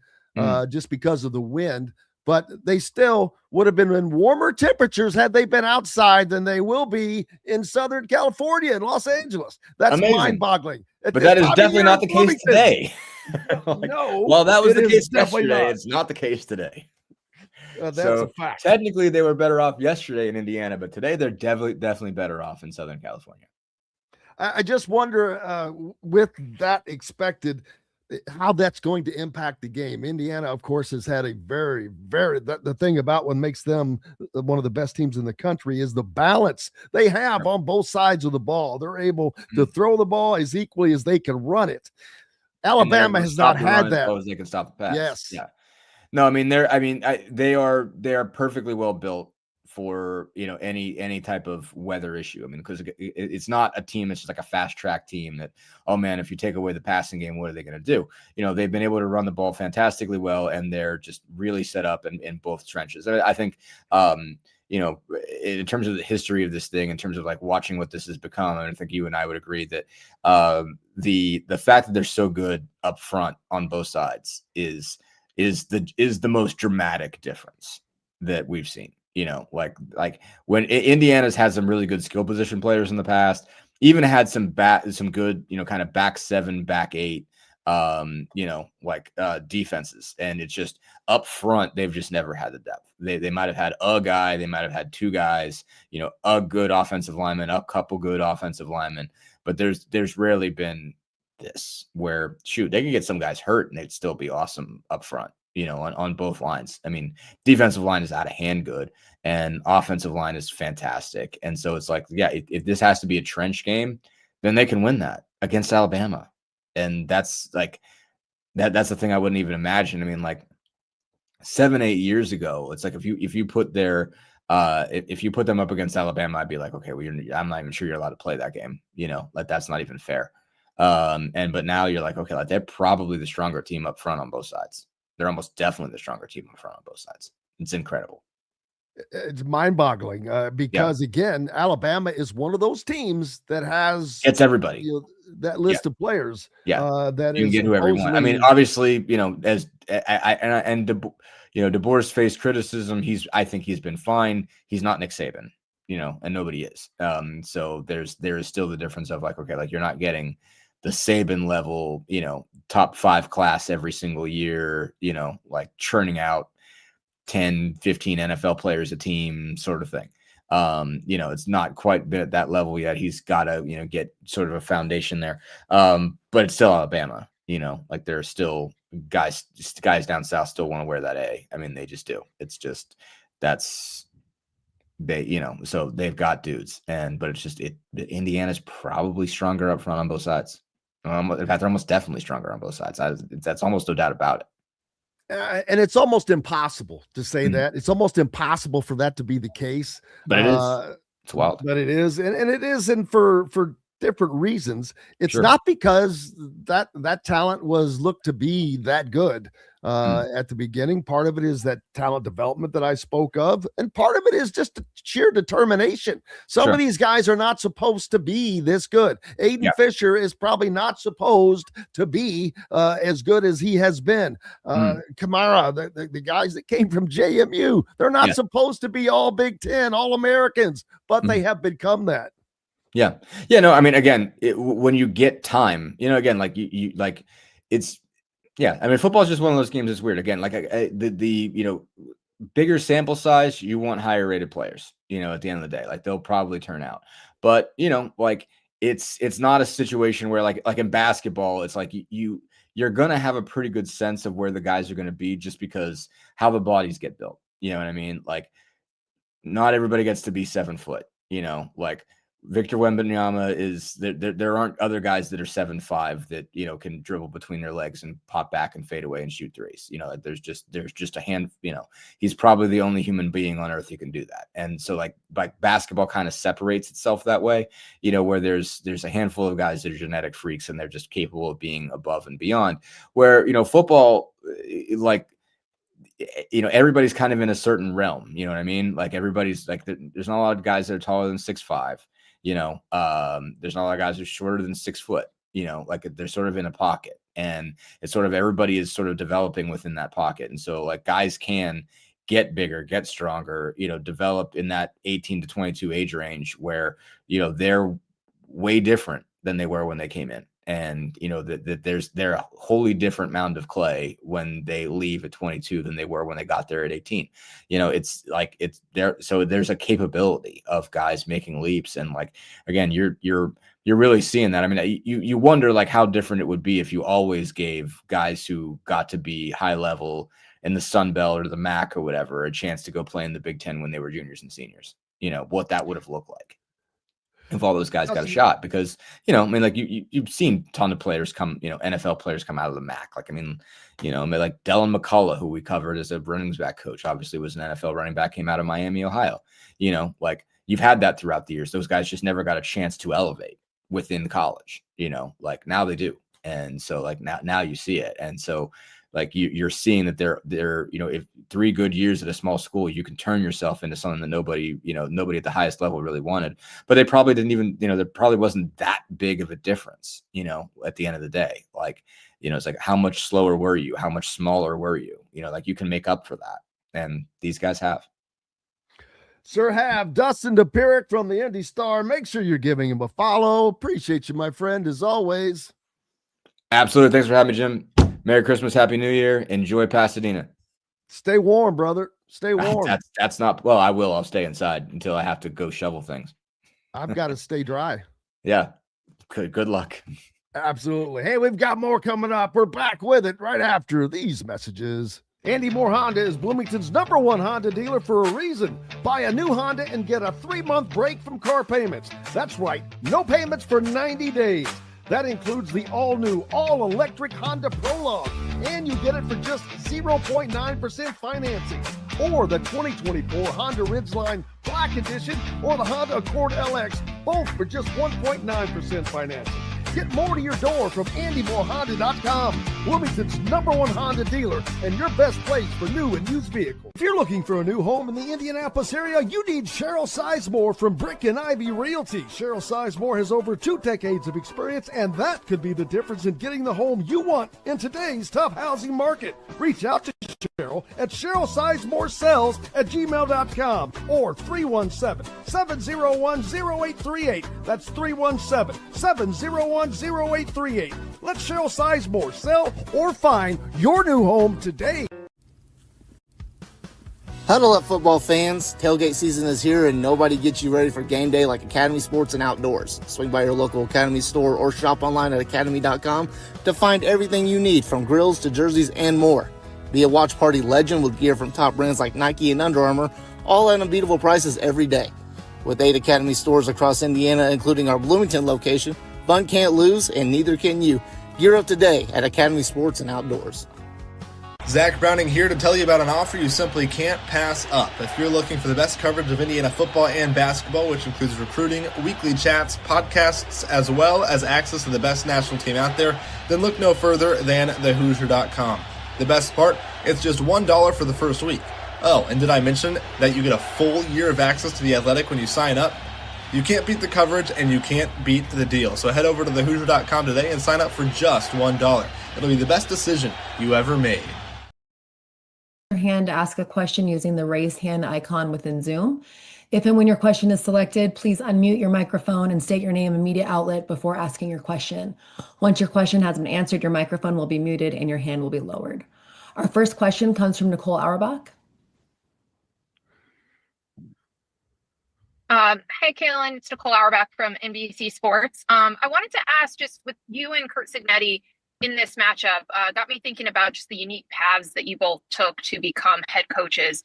just because of the wind. But they still would have been in warmer temperatures had they been outside than they will be in Southern California and Los Angeles. That's mind-boggling. But that is definitely not the case today. No. Well, that was the case definitely yesterday. not. It's not the case today. That's So a fact. technically, they were better off yesterday in Indiana, but today they're definitely better off in Southern California. I just wonder with that expected how that's going to impact the game. Indiana, of course, has had a very, the thing about what makes them one of the best teams in the country is the balance they have on both sides of the ball. They're able to throw the ball as equally as they can run it. Alabama has not had that. As they can stop the pass. Yes. Yeah. No, I mean they are perfectly well built for any type of weather issue. I mean, because it's not a team that's just like a fast track team that, oh man, if you take away the passing game, what are they going to do? They've been able to run the ball fantastically well, and they're just really set up in both trenches. I think in terms of the history of this thing, in terms of like watching what this has become, I think you and I would agree that the fact that they're so good up front on both sides is the most dramatic difference that we've seen. Like when Indiana's had some really good skill position players in the past, even had some good, kind of back 7, back 8, defenses. And it's just up front, they've just never had the depth. They might have had a guy, they might have had 2 guys, a good offensive lineman, a couple good offensive linemen, but there's rarely been this where they can get some guys hurt and they'd still be awesome up front. On both lines. I mean, defensive line is out of hand good and offensive line is fantastic. And so it's like, yeah, if this has to be a trench game, then they can win that against Alabama. And that's like, that's the thing I wouldn't even imagine. I mean, like 7-8 years ago, it's like, if you put if you put them up against Alabama, I'd be like, okay, well, I'm not even sure you're allowed to play that game. Like that's not even fair. But now you're like, okay, like they're probably the stronger team up front on both sides. They're almost definitely the stronger team in front on both sides. It's incredible. It's mind-boggling because, again, Alabama is one of those teams that gets everybody. That list of players. Yeah, that you can get whoever you want. I mean, obviously, as DeBoer's faced criticism. I think he's been fine. He's not Nick Saban, and nobody is. So there is still the difference of like, okay, like you're not getting the Saban level, top 5 class every single year, like churning out 10, 15 NFL players a team sort of thing. It's not quite been at that level yet. He's got to, get sort of a foundation there. But it's still Alabama, like there are still guys down south still want to wear that A. I mean, they just do. It's just, so they've got dudes but it's just, Indiana's probably stronger up front on both sides. In fact, they're almost definitely stronger on both sides. That's almost no doubt about it. And it's almost impossible to say that. It's almost impossible for that to be the case. But it is. It's wild. But it is. And it is. And for different reasons. It's not because that talent was looked to be that good at the beginning. Part of it is that talent development that I spoke of, and part of it is just sheer determination. Some of these guys are not supposed to be this good. Aiden Fischer is probably not supposed to be as good as he has been. Kamara, the guys that came from JMU, they're not supposed to be all Big Ten, all Americans, but they have become that. Yeah. No, I mean, again, when you get time, again, like you like it's, I mean, football is just one of those games that's weird. Again, like the bigger sample size, you want higher rated players, at the end of the day, like they'll probably turn out. But, like it's not a situation where like in basketball, it's like you're going to have a pretty good sense of where the guys are going to be just because how the bodies get built. You know what I mean? Like not everybody gets to be 7 foot, like Victor Wembanyama is there aren't other guys that are 7'5" that, you know, can dribble between their legs and pop back and fade away and shoot threes. You know, there's just a hand, you know, he's probably the only human being on earth who can do that. And so like basketball kind of separates itself that way, you know, where there's a handful of guys that are genetic freaks and they're just capable of being above and beyond, where, you know, football, like, you know, everybody's kind of in a certain realm, you know what I mean? Like everybody's like, there's not a lot of guys that are taller than 6'5". You know, there's not a lot of guys who are shorter than 6 foot, you know, like they're sort of in a pocket, and it's sort of everybody is sort of developing within that pocket. And so like guys can get bigger, get stronger, you know, develop in that 18 to 22 age range where, you know, they're way different than they were when they came in. And, you know, they're a wholly different mound of clay when they leave at 22 than they were when they got there at 18. You know, it's like it's there. So there's a capability of guys making leaps. And like, again, you're really seeing that. I mean, you wonder like how different it would be if you always gave guys who got to be high level in the Sun Belt or the MAC or whatever a chance to go play in the Big Ten when they were juniors and seniors. You know, what that would have looked like if all those guys got a shot. Because, you know, I mean, like you've seen a ton of players come, you know, NFL players come out of the MAC. Like, I mean, you know, like Dylan McCullough, who we covered as a running back coach, obviously was an NFL running back, came out of Miami, Ohio. You know, like you've had that throughout the years. Those guys just never got a chance to elevate within college, you know, like now they do. And so like now you see it. And so like you're seeing that they're, you know, if 3 good years at a small school, you can turn yourself into something that nobody at the highest level really wanted. But they probably didn't even, you know, there probably wasn't that big of a difference, you know, at the end of the day. Like, you know, it's like, how much slower were you? How much smaller were you? You know, like you can make up for that. And these guys have. Sir have. Dustin Dopirak from the Indy Star. Make sure you're giving him a follow. Appreciate you, my friend, as always. Absolutely. Thanks for having me, Jim. Merry Christmas, Happy New Year. Enjoy Pasadena. Stay warm, brother. Stay warm. That's not, well, I will. I'll stay inside until I have to go shovel things. I've got to stay dry. Yeah. Good luck. Absolutely. Hey, we've got more coming up. We're back with it right after these messages. Andy Moore Honda is Bloomington's #1 Honda dealer for a reason. Buy a new Honda and get a 3-month break from car payments. That's right. No payments for 90 days. That includes the all-new, all-electric Honda Prologue, and you get it for just 0.9% financing, or the 2024 Honda Ridgeline Black Edition, or the Honda Accord LX, both for just 1.9% financing. Get more to your door from AndyMooreHonda.com, Bloomington's #1 Honda dealer and your best place for new and used vehicles. If you're looking for a new home in the Indianapolis area, you need Cheryl Sizemore from Brick and Ivy Realty. Cheryl Sizemore has over 2 decades of experience, and that could be the difference in getting the home you want in today's tough housing market. Reach out to Cheryl at CherylSizemore@gmail.com or 317-701-0838. That's 317-701-0838. Let Cheryl Sizemore sell or find your new home today. Huddle up, football fans. Tailgate season is here, and nobody gets you ready for game day like Academy Sports and Outdoors. Swing by your local Academy store or shop online at academy.com to find everything you need, from grills to jerseys and more. Be a watch party legend with gear from top brands like Nike and Under Armour, all at unbeatable prices every day. With 8 Academy stores across Indiana, including our Bloomington location, fun can't lose, and neither can you. Gear up today at Academy Sports and Outdoors. Zach Browning here to tell you about an offer you simply can't pass up. If you're looking for the best coverage of Indiana football and basketball, which includes recruiting, weekly chats, podcasts, as well as access to the best national team out there, then look no further than thehoosier.com. The best part, it's just $1 for the first week. Oh, and did I mention that you get a full year of access to The Athletic when you sign up? You can't beat the coverage, and you can't beat the deal. So head over to thehoosier.com today and sign up for just $1. It'll be the best decision you ever made. Your hand to ask a question using the raised hand icon within Zoom. If and when your question is selected, please unmute your microphone and state your name and media outlet before asking your question. Once your question has been answered, your microphone will be muted and your hand will be lowered. Our first question comes from Nicole Auerbach. Hey, Kaylin, it's Nicole Auerbach from NBC Sports. I wanted to ask, just with you and Curt Cignetti in this matchup, got me thinking about just the unique paths that you both took to become head coaches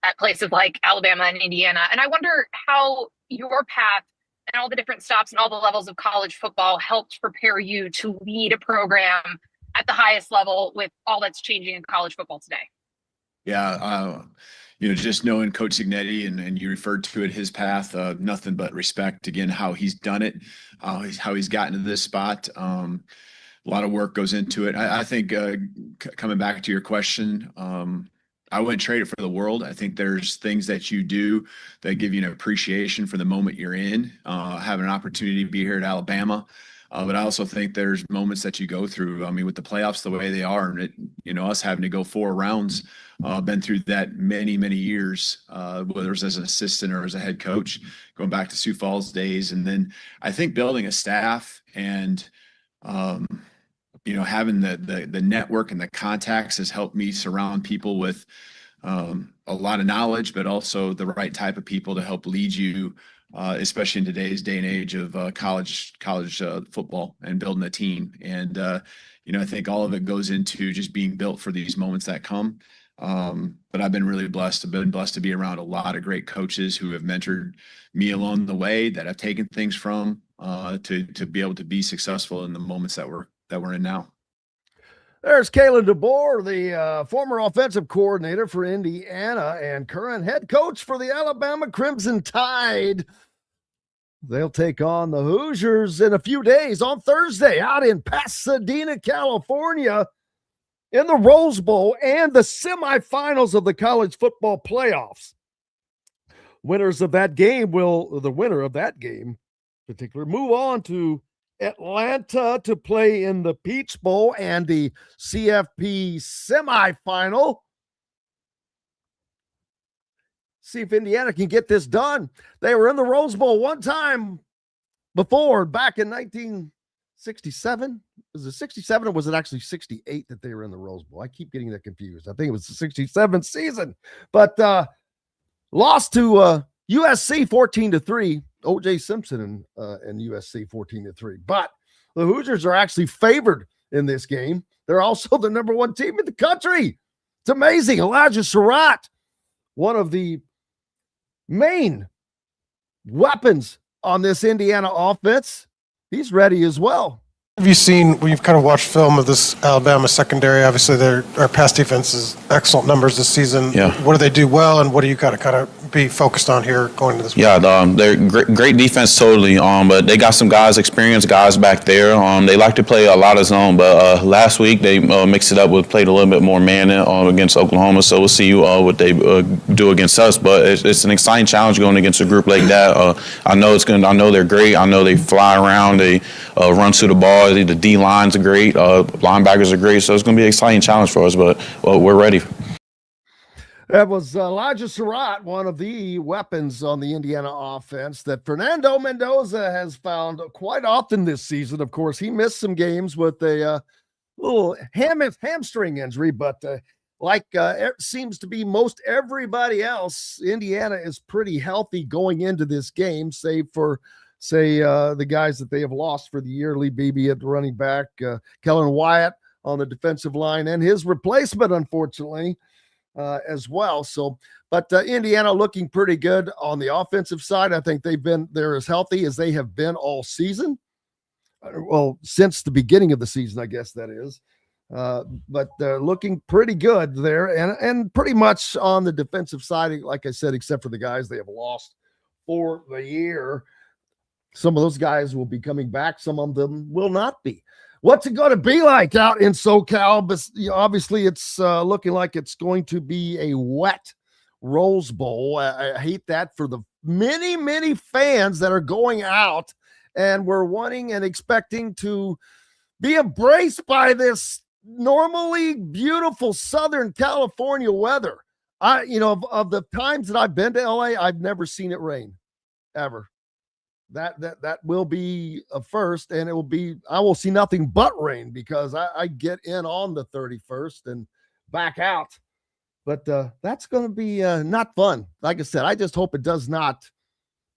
at places like Alabama and Indiana. And I wonder how your path and all the different stops and all the levels of college football helped prepare you to lead a program at the highest level with all that's changing in college football today? Yeah, just knowing Coach Signetti and you referred to it, his path, nothing but respect. Again, how he's done it, how he's gotten to this spot. A lot of work goes into it. I think coming back to your question, I wouldn't trade it for the world. I think there's things that you do that give you an appreciation for the moment you're in, having an opportunity to be here at Alabama. But I also think there's moments that you go through. I mean, with the playoffs the way they are, and us having to go 4 rounds, been through that many, many years, whether it's as an assistant or as a head coach, going back to Sioux Falls days. And then I think building a staff and, having the network and the contacts has helped me surround people with a lot of knowledge, but also the right type of people to help lead you, especially in today's day and age of college football and building a team. And, I think all of it goes into just being built for these moments that come. But I've been really blessed. I've been blessed to be around a lot of great coaches who have mentored me along the way, that I've taken things from to be able to be successful in the moments that we're in now. There's Kalen DeBoer, the former offensive coordinator for Indiana and current head coach for the Alabama Crimson Tide. They'll take on the Hoosiers in a few days on Thursday out in Pasadena, California, in the Rose Bowl and the semifinals of the college football playoffs. The winner of that game, particular, move on to Atlanta to play in the Peach Bowl and the CFP semifinal. See if Indiana can get this done. They were in the Rose Bowl one time before, back in 1967. Was it 67 or was it actually 68 that they were in the Rose Bowl? I keep getting that confused. I think it was the 67 season, but lost to USC 14-3. O.J. Simpson and USC 14-3. But the Hoosiers are actually favored in this game. They're also the number 1 team in the country. It's amazing. Elijah Surratt, one of the main weapons on this Indiana offense, he's ready as well. Have you seen, we've kind of watched film of this Alabama secondary? Obviously, our pass defense is excellent numbers this season. Yeah. What do they do well, and what do you got to kind of be focused on here going into this? Yeah, they're great defense totally. But they got some experienced guys back there. They like to play a lot of zone, but last week they mixed it up with played a little bit more man against Oklahoma. So we'll see what they do against us. But it's an exciting challenge going against a group like that. I know they're great. I know they fly around. They run through the ball. The D lines are great. Linebackers are great. So it's going to be an exciting challenge for us. But we're ready. That was Elijah Surratt, one of the weapons on the Indiana offense that Fernando Mendoza has found quite often this season. Of course, he missed some games with a little hamstring injury, but it seems to be most everybody else, Indiana is pretty healthy going into this game, save for, the guys that they have lost for the year, Lee Beebe at the running back, Kellen Wyatt on the defensive line, and his replacement, unfortunately, as well. So, but Indiana looking pretty good on the offensive side. I think they're as healthy as they have been all season. Well, since the beginning of the season, I guess that is. But they're looking pretty good there, and pretty much on the defensive side, like I said, except for the guys they have lost for the year. Some of those guys will be coming back. Some of them will not be. What's it going to be like out in SoCal? But obviously, it's looking like it's going to be a wet Rose Bowl. I hate that for the many, many fans that are going out and we're wanting and expecting to be embraced by this normally beautiful Southern California weather. Of the times that I've been to LA, I've never seen it rain, ever. That will be a first, and I will see nothing but rain because I get in on the 31st and back out. But that's going to be not fun. Like I said, I just hope it does not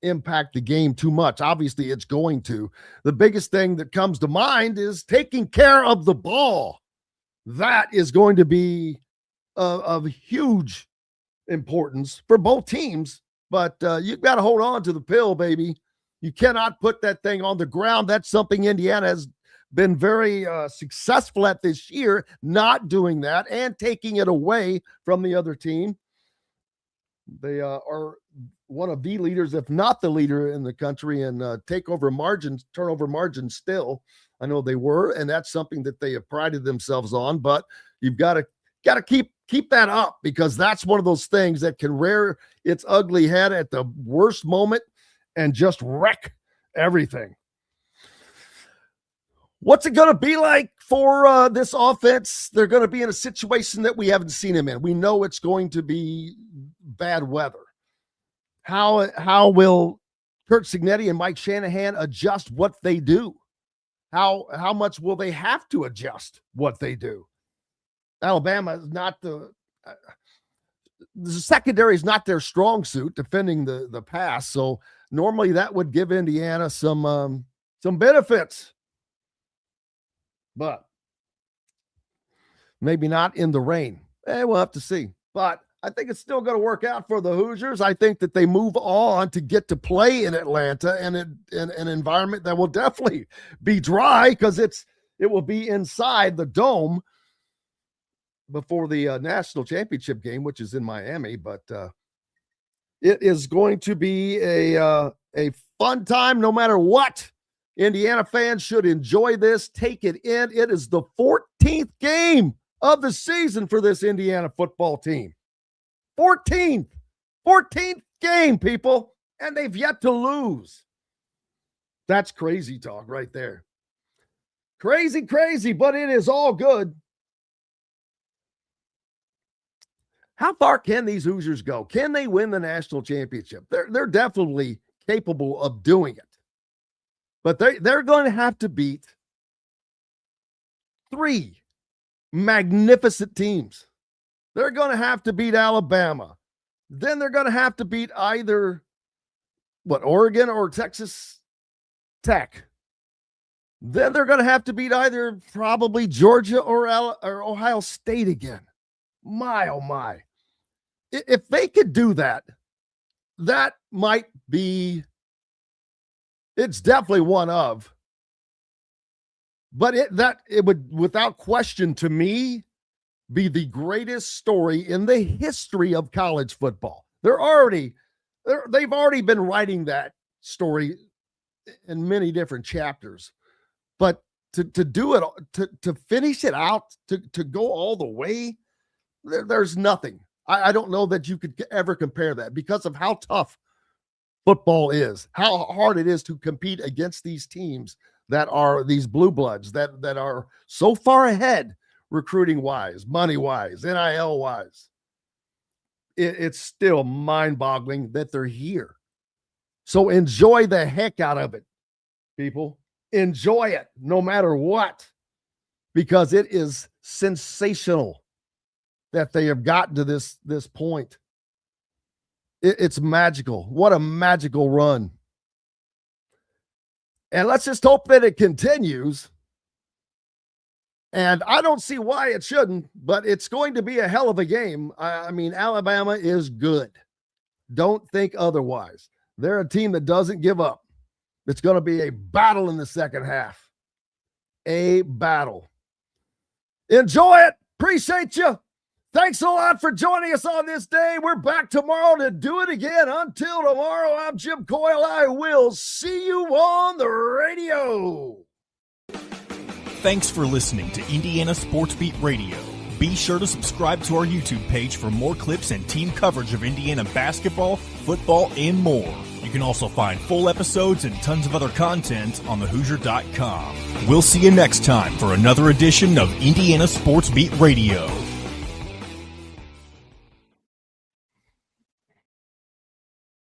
impact the game too much. Obviously, it's going to. The biggest thing that comes to mind is taking care of the ball. That is going to be of huge importance for both teams. But you've got to hold on to the pill, baby. You cannot put that thing on the ground. That's something Indiana has been very successful at this year, not doing that and taking it away from the other team. They are one of the leaders, if not the leader in the country, in turnover margins still. I know they were, and that's something that they have prided themselves on, but you've got to keep that up, because that's one of those things that can rear its ugly head at the worst moment and just wreck everything. What's it going to be like for this offense? They're going to be in a situation that we haven't seen them in. We know it's going to be bad weather. How will Curt Cignetti and Mike Shanahan adjust what they do? How much will they have to adjust what they do? Alabama is not the secondary is not their strong suit, defending the pass. So normally that would give Indiana some benefits, but maybe not in the rain. We'll have to see. But I think it's still going to work out for the Hoosiers. I think that they move on to get to play in Atlanta and in an environment that will definitely be dry, because it will be inside the dome before the national championship game, which is in Miami. But it is going to be a fun time no matter what. Indiana fans should enjoy this. Take it in. It is the 14th game of the season for this Indiana football team. 14th game, people, and they've yet to lose. That's crazy talk right there. Crazy, but it is all good. How far can these Hoosiers go? Can they win the national championship? They're definitely capable of doing it. But they're going to have to beat 3 magnificent teams. They're going to have to beat Alabama. Then they're going to have to beat either Oregon or Texas Tech. Then they're going to have to beat either probably Georgia or Ohio State again. My, oh my. If they could do that, that might be, it's definitely one of, but it would, without question, to me, be the greatest story in the history of college football. They've already been writing that story in many different chapters, but to do it, to finish it out, to go all the way, there's nothing. I don't know that you could ever compare that, because of how tough football is, how hard it is to compete against these teams that are these blue bloods that are so far ahead, recruiting wise, money wise, NIL wise. It's still mind boggling that they're here. So enjoy the heck out of it, people. Enjoy it no matter what, because it is sensational that they have gotten to this point. It's magical. What a magical run. And let's just hope that it continues. And I don't see why it shouldn't, but it's going to be a hell of a game. I mean, Alabama is good. Don't think otherwise. They're a team that doesn't give up. It's going to be a battle in the second half. A battle. Enjoy it. Appreciate you. Thanks a lot for joining us on this day. We're back tomorrow to do it again. Until tomorrow, I'm Jim Coyle. I will see you on the radio. Thanks for listening to Indiana Sports Beat Radio. Be sure to subscribe to our YouTube page for more clips and team coverage of Indiana basketball, football, and more. You can also find full episodes and tons of other content on thehoosier.com. We'll see you next time for another edition of Indiana Sports Beat Radio.